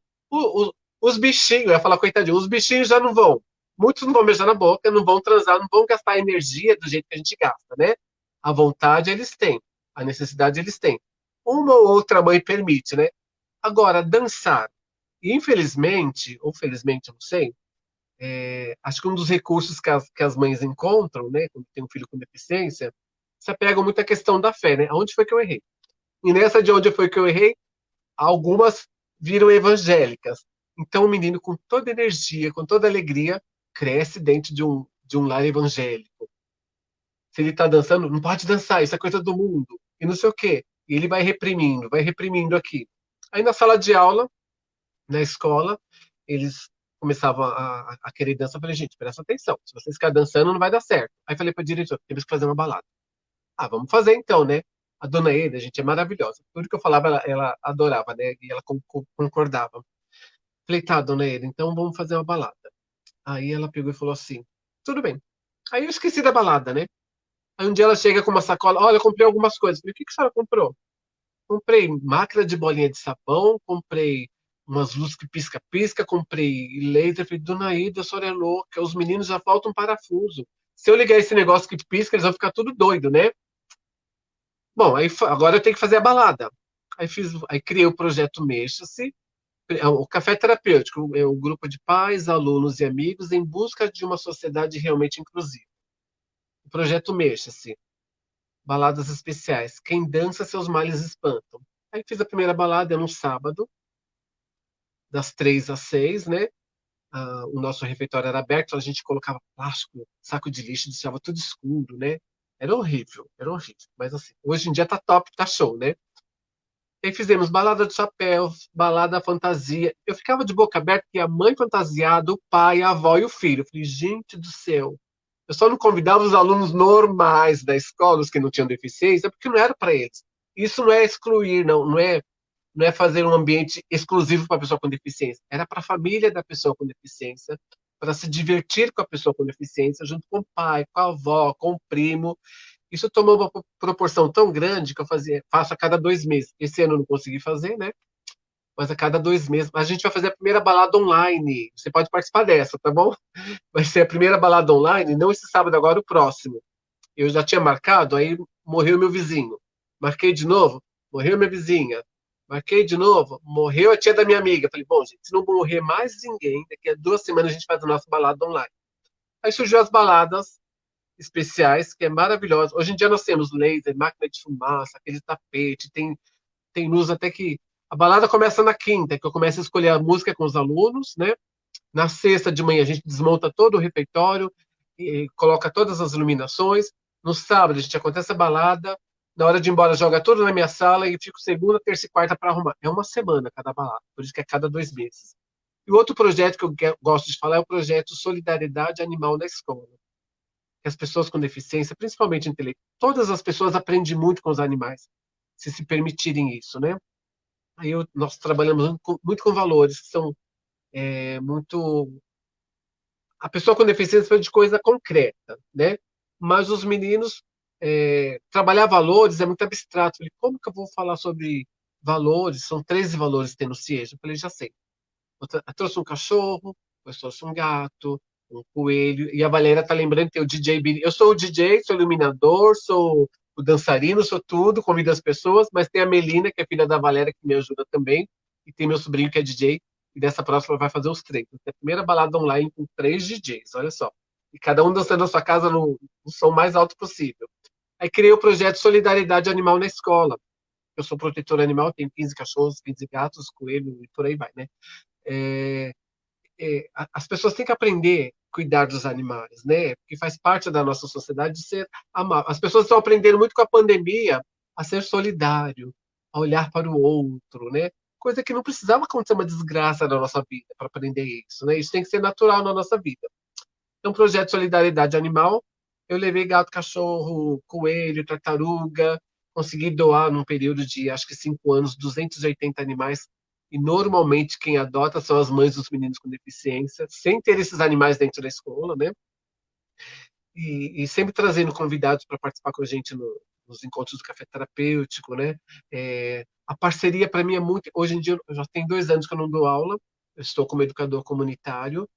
Speaker 2: Os bichinhos, eu ia falar, coitadinho, os bichinhos já não vão. Muitos não vão beijar na boca, não vão transar, não vão gastar energia do jeito que a gente gasta, né? A vontade eles têm, a necessidade eles têm. Uma ou outra mãe permite, né? Agora, dançar. E, infelizmente, ou felizmente, eu não sei, acho que um dos recursos que as mães encontram, né, quando tem um filho com deficiência, se apegam muito à questão da fé, né? Aonde foi que eu errei? E nessa de onde foi que eu errei, algumas viram evangélicas. Então, o menino, com toda energia, com toda alegria, cresce dentro de um lar evangélico. Se ele está dançando, não pode dançar, isso é coisa do mundo, e não sei o quê. E ele vai reprimindo aqui. Aí, na sala de aula, na escola, eles começavam a querer dança. Eu falei, gente, presta atenção. Se vocês ficarem dançando, não vai dar certo. Aí falei para a diretora, temos que fazer uma balada. Ah, vamos fazer então, né? A dona Eda, gente, é maravilhosa. Tudo que eu falava, ela adorava, né? E ela concordava. Falei, tá, dona Eda, então vamos fazer uma balada. Aí ela pegou e falou assim, tudo bem. Aí eu esqueci da balada, né? Aí um dia ela chega com uma sacola, olha, eu comprei algumas coisas. Falei, o que que a senhora comprou? Comprei máquina de bolinha de sabão, comprei umas luzes que pisca-pisca, comprei laser. Falei, dona Ida, a senhora é louca, os meninos já faltam parafuso. Se eu ligar esse negócio que pisca, eles vão ficar tudo doido, né? Bom, aí agora eu tenho que fazer a balada. Aí criei o projeto Mexa-se, o Café Terapêutico, é um grupo de pais, alunos e amigos em busca de uma sociedade realmente inclusiva. O projeto Mexa-se, baladas especiais. Quem dança, seus males espantam. Aí fiz a primeira balada, era um sábado, das 3 às 6, né? O nosso refeitório era aberto, a gente colocava plástico, saco de lixo, deixava tudo escuro, né? Era horrível. Mas assim, hoje em dia tá top, tá show, né? E aí fizemos balada de chapéus, balada fantasia. Eu ficava de boca aberta que a mãe fantasiada, o pai, a avó e o filho. Eu falei, gente do céu. Eu só não convidava os alunos normais da escola, os que não tinham deficiência, porque não era para eles. Isso não é excluir, não é fazer um ambiente exclusivo para a pessoa com deficiência. Era para a família da pessoa com deficiência, para se divertir com a pessoa com deficiência, junto com o pai, com a avó, com o primo. Isso tomou uma proporção tão grande que faço a cada 2 meses. Esse ano eu não consegui fazer, né? Mas a cada 2 meses. A gente vai fazer a primeira balada online. Você pode participar dessa, tá bom? Vai ser a primeira balada online, não esse sábado, agora o próximo. Eu já tinha marcado, aí morreu meu vizinho. Marquei de novo, morreu minha vizinha. Marquei de novo, morreu a tia da minha amiga. Falei, bom, gente, se não morrer mais ninguém, daqui a 2 semanas a gente faz a nossa balada online. Aí surgiu as baladas especiais, que é maravilhosa. Hoje em dia nós temos laser, máquina de fumaça, aquele tapete, tem luz até que. A balada começa na quinta, que eu começo a escolher a música com os alunos, né? Na sexta de manhã a gente desmonta todo o refeitório e coloca todas as iluminações. No sábado a gente acontece a balada. Na hora de ir embora, joga tudo na minha sala e fico segunda, terça e quarta para arrumar. É uma semana cada balada, por isso que é cada 2 meses. E o outro projeto que eu gosto de falar é o projeto Solidariedade Animal na Escola. Que as pessoas com deficiência, principalmente intelectual, todas as pessoas aprendem muito com os animais, se permitirem isso, né? Nós trabalhamos muito com valores que são muito. A pessoa com deficiência fala de coisa concreta, né? Mas os meninos, trabalhar valores é muito abstrato. Eu falei, como que eu vou falar sobre valores? São 13 valores que tem no CIEJ. Eu falei, já sei. Eu trouxe um cachorro, depois trouxe um gato, um coelho, e a Valéria tá lembrando que tem o DJ Billy. Eu sou o DJ, sou iluminador, sou o dançarino, sou tudo, convido as pessoas, mas tem a Melina, que é filha da Valéria, que me ajuda também, e tem meu sobrinho que é DJ, e dessa próxima vai fazer os três. É a primeira balada online com 3 DJs, olha só. E cada um dançando na sua casa no som mais alto possível. Aí criei o projeto Solidariedade Animal na Escola. Eu sou protetor animal, tenho 15 cachorros, 15 gatos, coelho e por aí vai, né? É, as pessoas têm que aprender a cuidar dos animais, né? Porque faz parte da nossa sociedade ser amável. As pessoas estão aprendendo muito com a pandemia a ser solidário, a olhar para o outro, né? Coisa que não precisava acontecer uma desgraça na nossa vida para aprender isso, né? Isso tem que ser natural na nossa vida. Então, projeto de solidariedade animal, eu levei gato, cachorro, coelho, tartaruga, consegui doar num período de acho que 5 anos 280 animais. E normalmente quem adota são as mães dos meninos com deficiência, sem ter esses animais dentro da escola, né? E sempre trazendo convidados para participar com a gente nos encontros do café terapêutico, né? A parceria para mim é muito. Hoje em dia eu já tenho 2 anos que eu não dou aula. Eu estou como educador comunitário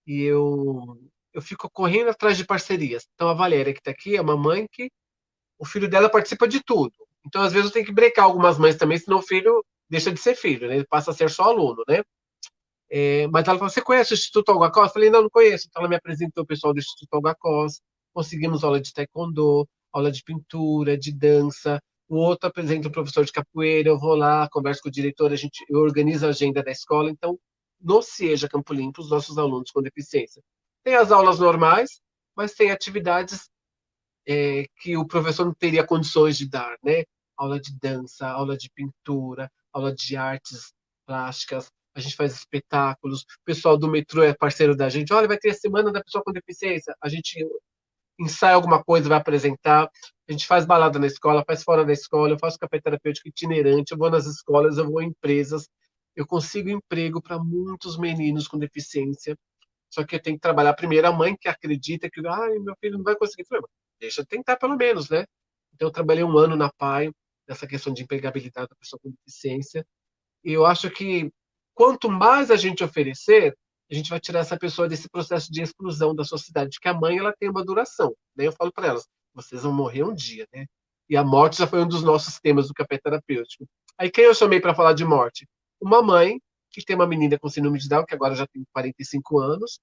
Speaker 2: e eu fico correndo atrás de parcerias. Então, a Valéria, que está aqui, é uma mãe que o filho dela participa de tudo. Então, às vezes, eu tenho que brecar algumas mães também, senão o filho deixa de ser filho, né? Ele passa a ser só aluno, né? Mas ela falou, você conhece o Instituto Algacós? Eu falei, não, não conheço. Então, ela me apresentou o pessoal do Instituto Algacós. Conseguimos aula de taekwondo, aula de pintura, de dança. O outro apresenta o professor de capoeira, eu vou lá, converso com o diretor, eu organizo a agenda da escola. Então, no CIEJA Campo Limpo, os nossos alunos com deficiência. Tem as aulas normais, mas tem atividades que o professor não teria condições de dar, né? Aula de dança, aula de pintura, aula de artes plásticas, a gente faz espetáculos, o pessoal do metrô é parceiro da gente, olha, vai ter a semana da pessoa com deficiência, a gente ensaia alguma coisa, vai apresentar, a gente faz balada na escola, faz fora da escola, eu faço café terapêutico itinerante, eu vou nas escolas, eu vou em empresas, eu consigo emprego para muitos meninos com deficiência, só que eu tenho que trabalhar primeiro a mãe que acredita que meu filho não vai conseguir. Eu falei, deixa eu tentar pelo menos, né? Então eu trabalhei 1 ano na PAI, nessa questão de empregabilidade da pessoa com deficiência. E eu acho que quanto mais a gente oferecer, a gente vai tirar essa pessoa desse processo de exclusão da sociedade, que a mãe ela tem uma duração. Daí eu falo para elas, vocês vão morrer um dia, né? E a morte já foi um dos nossos temas do café terapêutico. Aí quem eu chamei para falar de morte? Uma mãe que tem uma menina com síndrome de Down, que agora já tem 45 anos,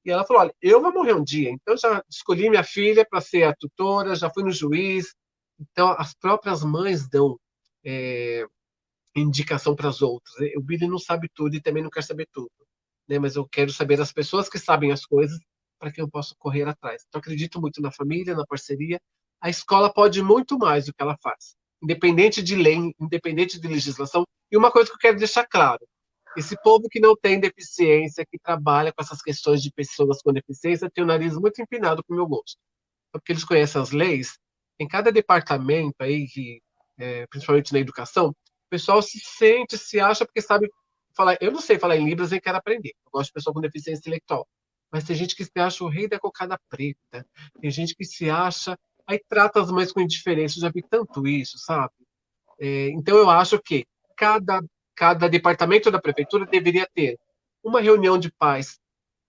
Speaker 2: e ela falou: olha, eu vou morrer um dia, então eu já escolhi minha filha para ser a tutora, já fui no juiz. Então, as próprias mães dão é, indicação para as outras. O Billy não sabe tudo e também não quer saber tudo, né? Mas eu quero saber das pessoas que sabem as coisas para que eu possa correr atrás. Então, acredito muito na família, na parceria. A escola pode muito mais do que ela faz, independente de lei, independente de legislação. E uma coisa que eu quero deixar claro: esse povo que não tem deficiência, que trabalha com essas questões de pessoas com deficiência, tem o nariz muito empinado para o meu gosto. Porque eles conhecem as leis. Em cada departamento aí, principalmente na educação, o pessoal se sente, se acha, porque sabe falar. Eu não sei falar em Libras nem quero aprender. Eu gosto de pessoa com deficiência intelectual. Mas tem gente que se acha o rei da cocada preta. Tem gente que se acha. Aí trata as mães com indiferença. Eu já vi tanto isso, sabe? Então, eu acho que cada, cada departamento da prefeitura deveria ter uma reunião de pais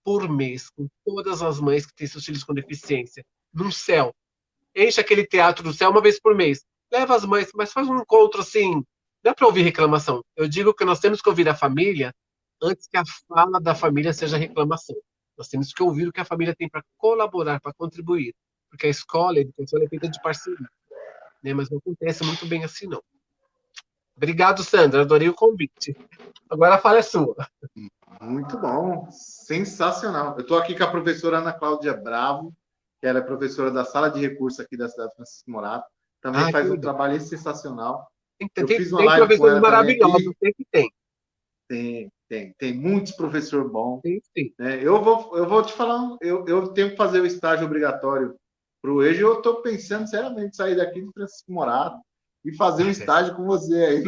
Speaker 2: por mês com todas as mães que têm seus filhos com deficiência, num céu. Enche aquele teatro do céu uma vez por mês. Leva as mães, mas faz um encontro assim. Dá para ouvir reclamação. Eu digo que nós temos que ouvir a família antes que a fala da família seja reclamação. Nós temos que ouvir o que a família tem para colaborar, para contribuir. Porque a escola, a educação é feita de parceria. Né? Mas não acontece muito bem assim, não. Obrigado, Sandra. Adorei o convite. Agora a fala é sua.
Speaker 1: Muito bom, sensacional. Eu estou aqui com a professora Ana Cláudia Bravo, que ela é professora da Sala de Recursos aqui da cidade de Francisco Morato. Também faz um trabalho sensacional. Eu fiz uma
Speaker 2: Tem
Speaker 1: live com
Speaker 2: professores
Speaker 1: ela também
Speaker 2: maravilhosos,
Speaker 1: aqui.
Speaker 2: sempre tem.
Speaker 1: Tem muitos professores bons.
Speaker 2: Tem, sim.
Speaker 1: Né? Eu vou te falar, eu tenho que fazer o estágio obrigatório para o EJA e eu estou pensando seriamente em sair daqui de Francisco Morato e fazer um estágio com você aí.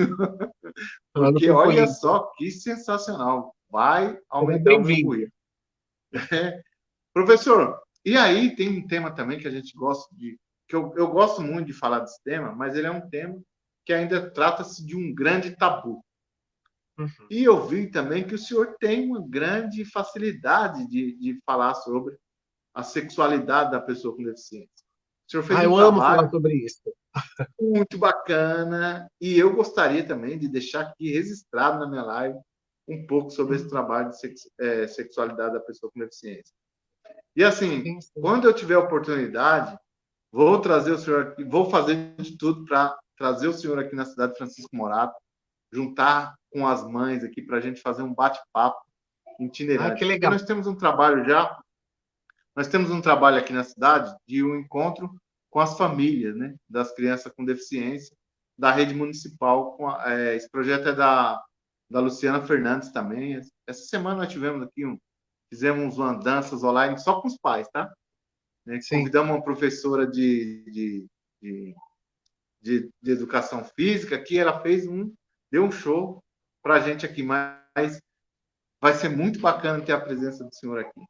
Speaker 1: Porque olha só que sensacional. Vai aumentar o meu currículo. Professor, e aí tem um tema também que a gente gosta de, que eu gosto muito de falar desse tema, mas ele é um tema que ainda trata-se de um grande tabu.
Speaker 2: Uhum.
Speaker 1: E eu vi também que o senhor tem uma grande facilidade de falar sobre a sexualidade da pessoa com deficiência. O senhor fez
Speaker 2: Ah,
Speaker 1: um
Speaker 2: eu amo falar
Speaker 1: trabalho
Speaker 2: sobre isso.
Speaker 1: muito bacana e eu gostaria também de deixar aqui registrado na minha live um pouco sobre esse
Speaker 2: Uhum.
Speaker 1: trabalho de sexualidade da pessoa com deficiência. E assim,
Speaker 2: Sim, sim.
Speaker 1: quando eu tiver oportunidade, vou trazer o senhor aqui, vou fazer de tudo para trazer o senhor aqui na cidade de Francisco Morato, juntar com as mães aqui para a gente fazer um bate-papo
Speaker 2: Ah, que
Speaker 1: itinerante, porque
Speaker 2: legal.
Speaker 1: nós temos um trabalho aqui na cidade de um encontro com as famílias, né, das crianças com deficiência, da rede municipal. Esse projeto é da Luciana Fernandes também. Essa semana nós tivemos aqui fizemos uma danças online só com os pais, tá? Né?
Speaker 2: Sim.
Speaker 1: Convidamos uma professora de, de educação física que ela deu um show para a gente aqui, mas vai ser muito bacana ter a presença do senhor aqui.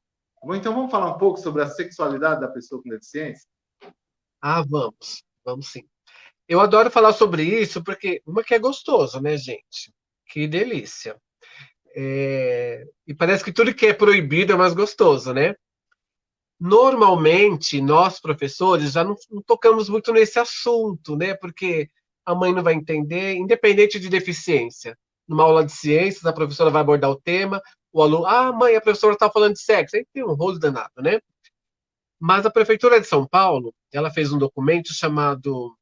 Speaker 1: Bom, então vamos falar um pouco sobre a sexualidade da pessoa com deficiência?
Speaker 2: Ah, vamos. Vamos sim. Eu adoro falar sobre isso porque uma que é gostoso, né, gente? Que delícia. E parece que tudo que é proibido é mais gostoso, né? Normalmente, nós professores já não tocamos muito nesse assunto, né? Porque a mãe não vai entender, independente de deficiência. Numa aula de ciências, a professora vai abordar o tema, o aluno, ah, mãe, a professora está falando de sexo. Aí tem um rolo danado, né? Mas a Prefeitura de São Paulo, ela fez um documento chamado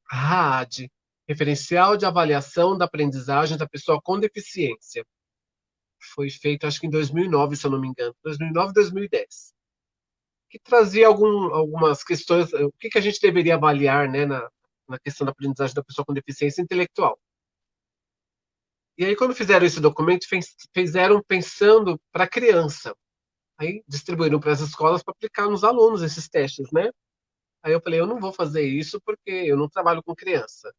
Speaker 2: RAAD, Referencial de Avaliação da Aprendizagem da Pessoa com Deficiência. Foi feito, acho que em 2009, se eu não me engano, 2009, 2010, que trazia algumas questões, o que a gente deveria avaliar, né, na questão da aprendizagem da pessoa com deficiência intelectual. E aí, quando fizeram esse documento, fizeram pensando para a criança. Aí distribuíram para as escolas para aplicar nos alunos esses testes, né? Aí eu falei, eu não vou fazer isso porque eu não trabalho com criança.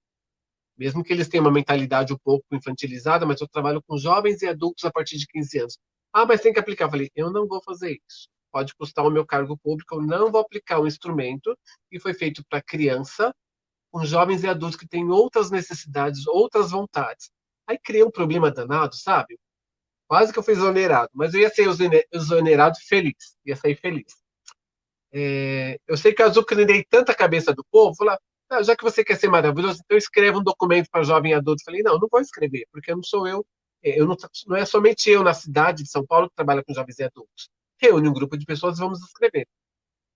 Speaker 2: Mesmo que eles tenham uma mentalidade um pouco infantilizada, mas eu trabalho com jovens e adultos a partir de 15 anos. Ah, mas tem que aplicar. Eu falei, eu não vou fazer isso. Pode custar o meu cargo público, eu não vou aplicar um instrumento que foi feito para criança, com jovens e adultos que têm outras necessidades, outras vontades. Aí criei um problema danado, sabe? Quase que eu fui exonerado, mas eu ia ser exonerado feliz, ia sair feliz. Eu sei que eu azucrinei tanta cabeça do povo, falar, ah, já que você quer ser maravilhoso, então escreva um documento para jovem adulto. Falei, não, não vou escrever, porque não sou eu, não é somente eu na cidade de São Paulo que trabalha com jovens e adultos. Reúne um grupo de pessoas e vamos escrever.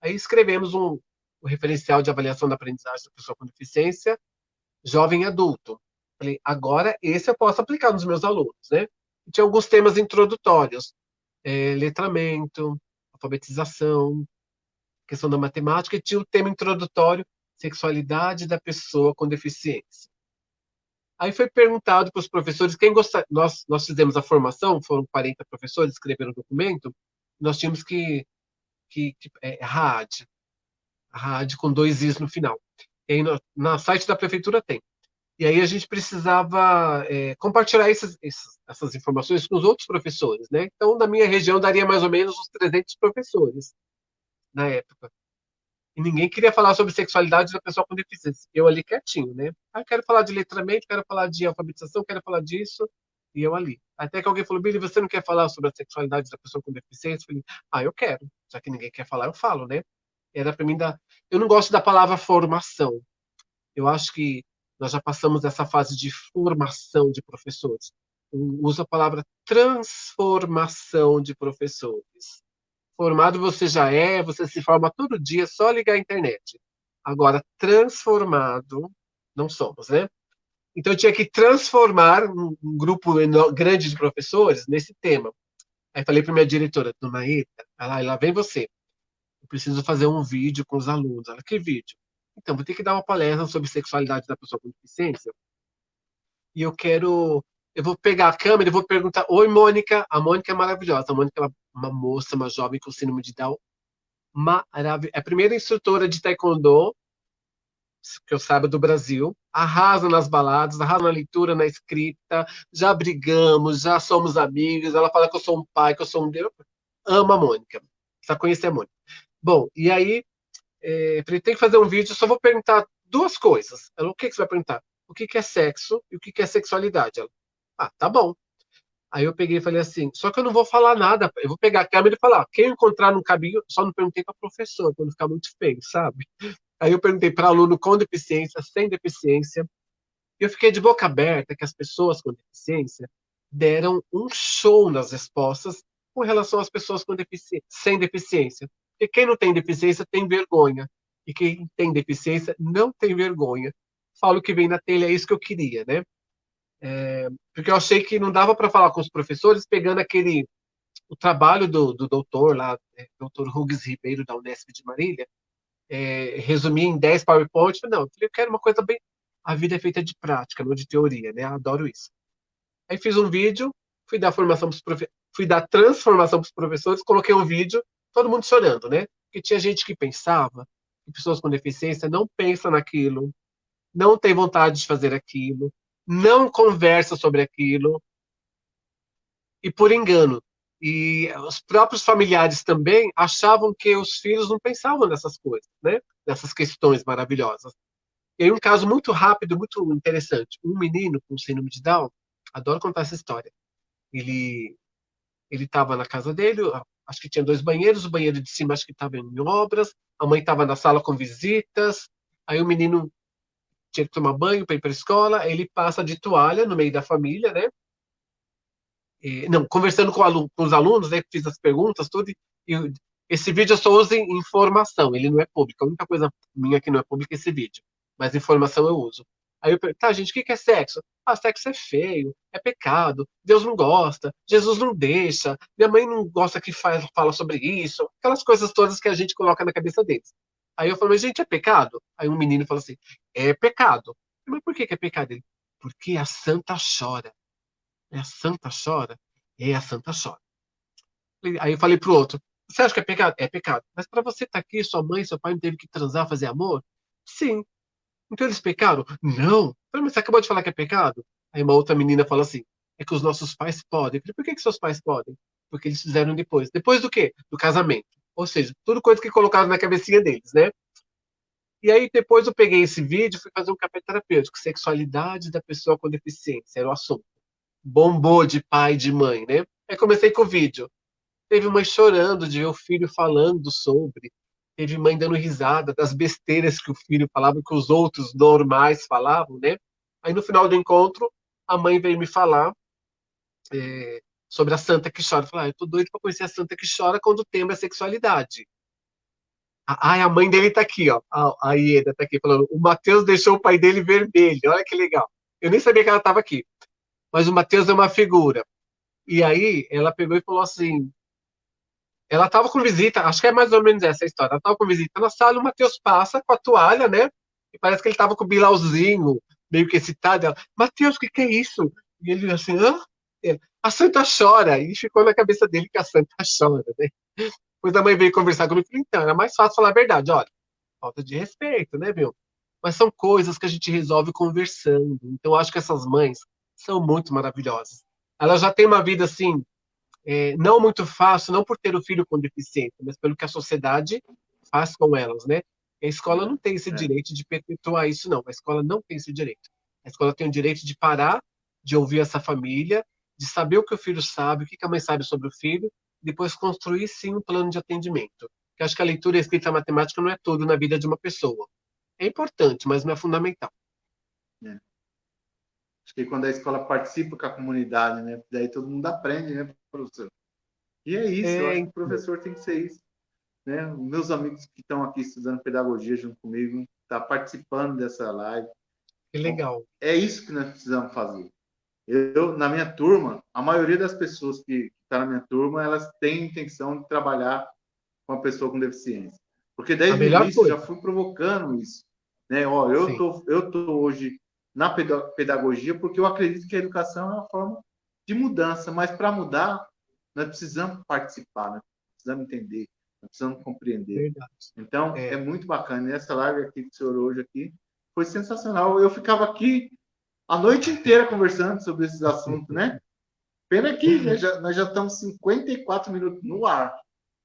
Speaker 2: Aí escrevemos um referencial de avaliação da aprendizagem da pessoa com deficiência, jovem e adulto. Falei, agora esse eu posso aplicar nos meus alunos, né? E tinha alguns temas introdutórios, letramento, alfabetização, questão da matemática, e tinha o tema introdutório, sexualidade da pessoa com deficiência. Aí foi perguntado para os professores quem gostaria. Nós fizemos a formação, foram 40 professores, escreveram o documento, nós tínhamos RAD com dois Is no final. E aí na site da prefeitura tem. E aí a gente precisava compartilhar essas informações com os outros professores, né? Então, na minha região, daria mais ou menos uns 300 professores na época. E ninguém queria falar sobre sexualidade da pessoa com deficiência. Eu ali quietinho, né? Ah, quero falar de letramento, quero falar de alfabetização, quero falar disso. E eu ali. Até que alguém falou, Billy, você não quer falar sobre a sexualidade da pessoa com deficiência? Eu falei, ah, eu quero. Já que ninguém quer falar, eu falo, né? Era para mim dar. Eu não gosto da palavra formação. Eu acho que nós já passamos dessa fase de formação de professores. Eu uso a palavra transformação de professores. Formado você já é, você se forma todo dia, é só ligar a internet. Agora, transformado, não somos, né? Então, eu tinha que transformar um grupo grande de professores nesse tema. Aí falei para minha diretora, dona Eta, lá vem você. Eu preciso fazer um vídeo com os alunos. Ela, que vídeo? Então, vou ter que dar uma palestra sobre sexualidade da pessoa com deficiência. E eu vou pegar a câmera e vou perguntar, oi, Mônica. A Mônica é maravilhosa. A Mônica é uma moça, uma jovem com síndrome de Down, maravilhosa. É a primeira instrutora de taekwondo que eu saiba do Brasil. Arrasa nas baladas, arrasa na leitura, na escrita. Já brigamos, já somos amigos. Ela fala que eu sou um pai, que eu sou um Deus. Ama a Mônica. Precisa conhecer a Mônica. Bom, e aí, falei, tem que fazer um vídeo, eu só vou perguntar duas coisas. Ela, o que você vai perguntar? O que é sexo e o que é sexualidade? Ela, Ah, tá bom. Aí eu peguei e falei assim, só que eu não vou falar nada, eu vou pegar a câmera e falar, quem eu encontrar no caminho, só não perguntei para professor, para não ficar muito feio, sabe? Aí eu perguntei para aluno com deficiência, sem deficiência, e eu fiquei de boca aberta que as pessoas com deficiência deram um show nas respostas com relação às pessoas com sem deficiência. Porque quem não tem deficiência tem vergonha, e quem tem deficiência não tem vergonha. Falo que vem na telha, é isso que eu queria, né? Porque eu achei que não dava para falar com os professores pegando o trabalho do doutor lá, doutor Hugues Ribeiro, da Unesp de Marília, resumir em 10 PowerPoint. Não, eu quero uma coisa bem. A vida é feita de prática, não de teoria, né? Adoro isso. Aí fiz um vídeo, fui dar transformação para os professores, coloquei um vídeo, todo mundo chorando, né? Porque tinha gente que pensava que pessoas com deficiência não pensam naquilo, não tem vontade de fazer aquilo, não conversa sobre aquilo, e por engano. E os próprios familiares também achavam que os filhos não pensavam nessas coisas, né? Nessas questões maravilhosas. E aí um caso muito rápido, muito interessante. Um menino com síndrome de Down, adoro contar essa história. Ele ele estava na casa dele, acho que tinha dois banheiros, o banheiro de cima acho que estava em obras, a mãe estava na sala com visitas, aí o menino tinha que tomar banho para ir para a escola, ele passa de toalha no meio da família, né? Não, conversando com os alunos, né, fiz as perguntas, tudo, e esse vídeo eu só uso em informação, ele não é público. A única coisa minha que não é pública é esse vídeo, mas informação eu uso. Aí eu pergunto, tá, gente, o que é sexo? Ah, sexo é feio, é pecado, Deus não gosta, Jesus não deixa, minha mãe não gosta que fala sobre isso, aquelas coisas todas que a gente coloca na cabeça deles. Aí eu falo, mas gente, é pecado? Aí um menino fala assim, é pecado. Mas por que é pecado? Ele, porque a santa chora. A santa chora? É, a santa chora. Aí eu falei pro outro, você acha que é pecado? É pecado. Mas para você estar aqui, sua mãe, seu pai não teve que transar, fazer amor? Sim. Então eles pecaram? Não. Mas você acabou de falar que é pecado? Aí uma outra menina fala assim, é que os nossos pais podem. Eu falei, por que seus pais podem? Porque eles fizeram depois. Depois do quê? Do casamento. Ou seja, tudo coisa que colocaram na cabecinha deles, né? E aí depois eu peguei esse vídeo e fui fazer um café terapêutico, sexualidade da pessoa com deficiência, era o assunto. Bombou de pai e de mãe, né? Aí comecei com o vídeo. Teve mãe chorando de ver o filho falando sobre. Teve mãe dando risada das besteiras que o filho falava, que os outros normais falavam, né? Aí no final do encontro, a mãe veio me falar sobre a santa que chora. Eu falei, eu tô doido pra conhecer a santa que chora quando o tema é sexualidade. Ai, a mãe dele tá aqui, ó. A Ieda tá aqui falando. O Matheus deixou o pai dele vermelho. Olha que legal. Eu nem sabia que ela tava aqui. Mas o Matheus é uma figura. E aí ela pegou e falou assim: ela estava com visita, acho que é mais ou menos essa a história. Ela estava com visita na sala, o Matheus passa com a toalha, né? E parece que ele estava com o bilauzinho, meio que excitado. Ela, Matheus, o que é isso? E ele assim, hã? A Santa chora. E ficou na cabeça dele que a Santa chora, né? Depois a mãe veio conversar comigo e falou, então, era mais fácil falar a verdade. Olha, falta de respeito, né, meu? Mas são coisas que a gente resolve conversando. Então, acho que essas mães são muito maravilhosas. Elas já têm uma vida, assim, não muito fácil, não por ter o filho com deficiência, mas pelo que a sociedade faz com elas, né? E a escola não tem esse
Speaker 1: É,
Speaker 2: direito de perpetuar isso, não. A escola não tem esse direito. A escola tem o direito de parar, de ouvir essa família, de saber o que o filho sabe, o que a mãe sabe sobre o filho, e depois construir, sim, um plano de atendimento. Porque acho que a leitura, a escrita, a matemática não é tudo na vida de uma pessoa. É importante, mas não é fundamental.
Speaker 1: é. Acho que quando a escola participa com a comunidade, né? Daí todo mundo aprende, né, professor? E é isso, eu acho que o
Speaker 2: Então,
Speaker 1: professor tem que ser isso, né? Meus amigos que estão aqui estudando pedagogia junto comigo, tá participando dessa live.
Speaker 2: que
Speaker 1: Bom,
Speaker 2: legal.
Speaker 1: é isso que nós precisamos fazer. Eu, na minha turma, a maioria das pessoas que está na minha turma, elas têm intenção de trabalhar com a pessoa com deficiência. Porque
Speaker 2: A
Speaker 1: desde o
Speaker 2: melhor
Speaker 1: início já
Speaker 2: coisa,
Speaker 1: fui provocando isso. Né? Ó,
Speaker 2: sim,
Speaker 1: eu tô hoje na pedagogia porque eu acredito que a educação é uma forma de mudança, mas para mudar, nós precisamos participar, nós precisamos entender, nós precisamos compreender.
Speaker 2: verdade.
Speaker 1: Então, é
Speaker 2: É,
Speaker 1: muito bacana. E essa live aqui do senhor hoje aqui foi sensacional. Eu ficava aqui a noite inteira conversando sobre esses assuntos, né? Pena que né, nós já estamos 54 minutos no ar.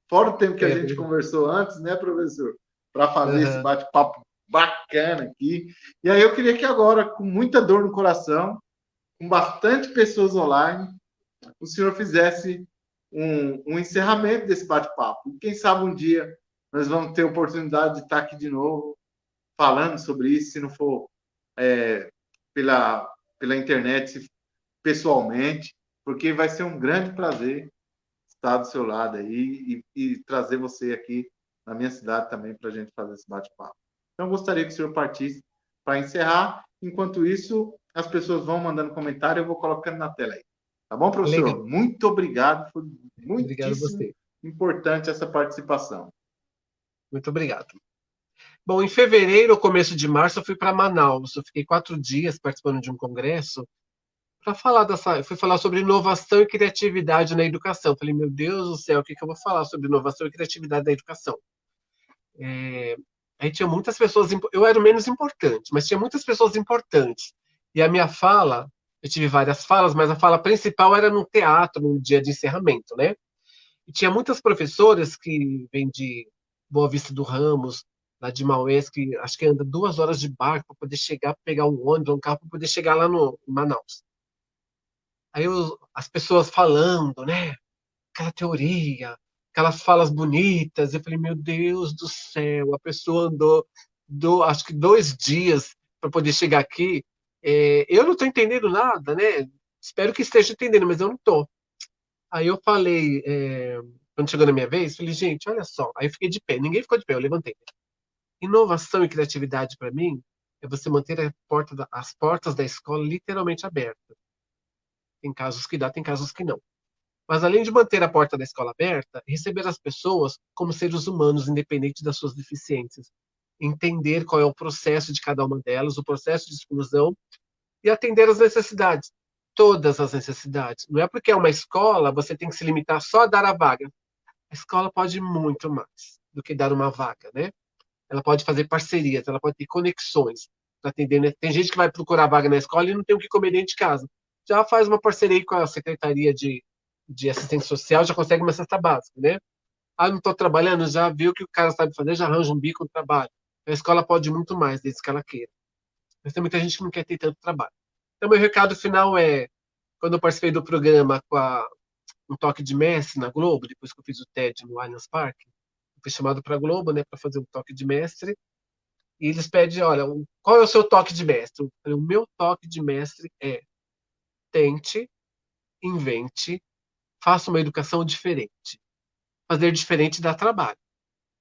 Speaker 1: Fora o tempo que a
Speaker 2: é
Speaker 1: gente
Speaker 2: verdade.
Speaker 1: conversou antes, né, professor? Para fazer esse
Speaker 2: Uhum.
Speaker 1: bate-papo bacana aqui. E aí eu queria que agora, com muita dor no coração, com bastante pessoas online, o senhor fizesse um encerramento desse bate-papo. E quem sabe um dia nós vamos ter a oportunidade de estar aqui de novo, falando sobre isso, se não for pela, pela internet, pessoalmente, porque vai ser um grande prazer estar do seu lado aí e trazer você aqui na minha cidade também para a gente fazer esse bate-papo. Então, eu gostaria que o senhor partisse para encerrar. Enquanto isso, as pessoas vão mandando comentário, eu vou colocando na tela aí. Tá bom,
Speaker 2: Legal.
Speaker 1: professor? Muito obrigado. Foi
Speaker 2: Obrigado a
Speaker 1: muitíssimo
Speaker 2: você.
Speaker 1: importante essa participação.
Speaker 2: Muito obrigado. Bom, em fevereiro, começo de março, eu fui para Manaus. Eu fiquei 4 dias participando de um congresso para falar eu fui falar sobre inovação e criatividade na educação. Falei, meu Deus do céu, o que eu vou falar sobre inovação e criatividade na educação? Aí tinha muitas pessoas, eu era o menos importante, mas tinha muitas pessoas importantes. E a minha fala, eu tive várias falas, mas a fala principal era no teatro, no dia de encerramento, né? E tinha muitas professoras que vêm de Boa Vista do Ramos, lá de Maués, que acho que anda 2 horas de barco para poder chegar, pegar um ônibus, um carro para poder chegar lá no em Manaus. Aí as pessoas falando, né? Aquela teoria, aquelas falas bonitas. Eu falei, meu Deus do céu, a pessoa andou, acho que 2 dias para poder chegar aqui. Eu não estou entendendo nada, né? Espero que esteja entendendo, mas eu não estou. Aí eu falei, quando chegou na minha vez, falei, gente, olha só. Aí eu fiquei de pé, ninguém ficou de pé, eu levantei. Inovação e criatividade para mim é você manter as portas da escola literalmente abertas. Tem casos que dá, tem casos que não. Mas além de manter a porta da escola aberta, receber as pessoas como seres humanos, independente das suas deficiências. Entender qual é o processo de cada uma delas, o processo de exclusão, e atender às necessidades. Todas as necessidades. Não é porque é uma escola, você tem que se limitar só a dar a vaga. A escola pode ir muito mais do que dar uma vaga, né? Ela pode fazer parcerias, ela pode ter conexões para atender, né? Tem gente que vai procurar vaga na escola e não tem o que comer dentro de casa. Já faz uma parceria com a Secretaria de Assistência Social, já consegue uma cesta básica, né? Ah, não estou trabalhando, já viu o que o cara sabe fazer, já arranja um bico no trabalho. A escola pode muito mais, desde que ela queira. Mas tem muita gente que não quer ter tanto trabalho. Então, meu recado final é, quando eu participei do programa com um toque de mestre na Globo, depois que eu fiz o TED no Allianz Parque, eu fui chamado para a Globo, né, para fazer um toque de mestre, e eles pedem, olha, qual é o seu toque de mestre? Eu falei, o meu toque de mestre é tente, invente, faça uma educação diferente. Fazer diferente dá trabalho,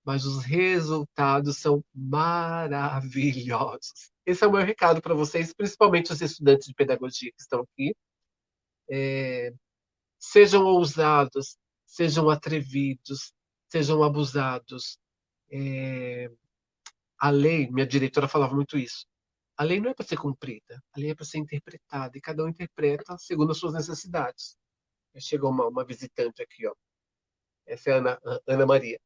Speaker 2: mas os resultados são maravilhosos. Esse é o meu recado para vocês, principalmente os estudantes de pedagogia que estão aqui. Sejam ousados, sejam atrevidos, sejam abusados. A lei, minha diretora falava muito isso. A lei não é para ser cumprida, a lei é para ser interpretada, e cada um interpreta segundo as suas necessidades. Chegou uma visitante aqui, ó. Essa é a Ana Maria.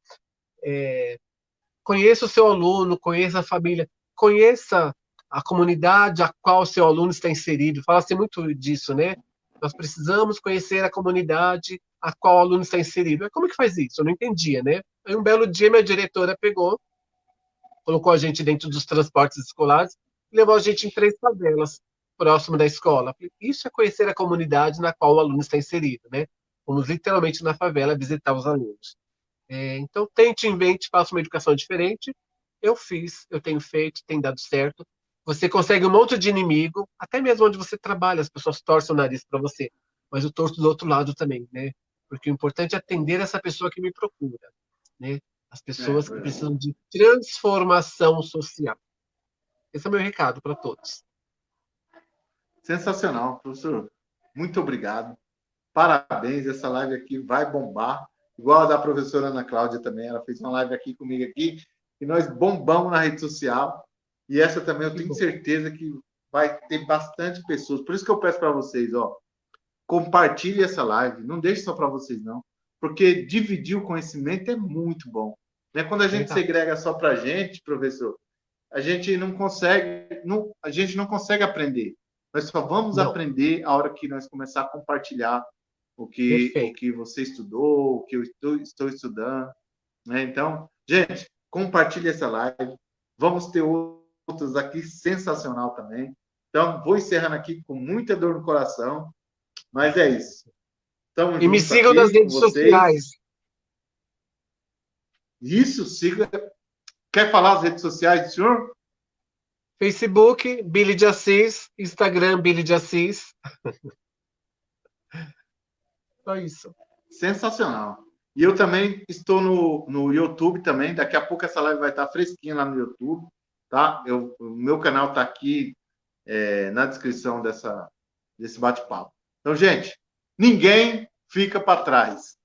Speaker 2: Conheça o seu aluno, conheça a família, conheça a comunidade a qual o seu aluno está inserido. Fala-se muito disso, né? Nós precisamos conhecer a comunidade a qual o aluno está inserido. Mas como que faz isso? Eu não entendia, né? Aí um belo dia minha diretora pegou, colocou a gente dentro dos transportes escolares e levou a gente em 3 favelas próximo da escola. Isso é conhecer a comunidade na qual o aluno está inserido, né? Fomos literalmente na favela visitar os alunos. Então, tente, invente, faça uma educação diferente. Eu fiz, eu tenho feito, tem dado certo. Você consegue um monte de inimigo, até mesmo onde você trabalha, as pessoas torcem o nariz para você. Mas eu torço do outro lado também, né? Porque o importante é atender essa pessoa que me procura, né? As pessoas que precisam de transformação social. Esse é o meu recado para todos.
Speaker 1: Sensacional, professor. Muito obrigado. Parabéns, essa live aqui vai bombar. Igual a da professora Ana Cláudia também, ela fez uma live aqui comigo aqui, e nós bombamos na rede social. E essa também eu tenho certeza que vai ter bastante pessoas. Por isso que eu peço para vocês, ó, compartilhe essa live, não deixe só para vocês não, porque dividir o conhecimento é muito bom. Né? Quando a gente segrega só para a gente, professor, a gente não consegue, a gente não consegue aprender. Nós só vamos aprender a hora que nós começar a compartilhar o que você estudou, o que eu estou estudando. Né? Então, gente, compartilhe essa live. Vamos ter outros aqui sensacional também. Então, vou encerrando aqui com muita dor no coração, mas é isso. Estamos
Speaker 2: E me
Speaker 1: juntos
Speaker 2: sigam nas
Speaker 1: aqui com
Speaker 2: redes
Speaker 1: vocês.
Speaker 2: sociais.
Speaker 1: Isso, siga. Quer falar as redes sociais do senhor?
Speaker 2: Facebook, Billy de Assis. Instagram, Billy de Assis. Só isso.
Speaker 1: Sensacional. E eu também estou no YouTube também. Daqui a pouco essa live vai estar fresquinha lá no YouTube, tá? O meu canal está aqui na descrição desse bate-papo. Então, gente, ninguém fica para trás.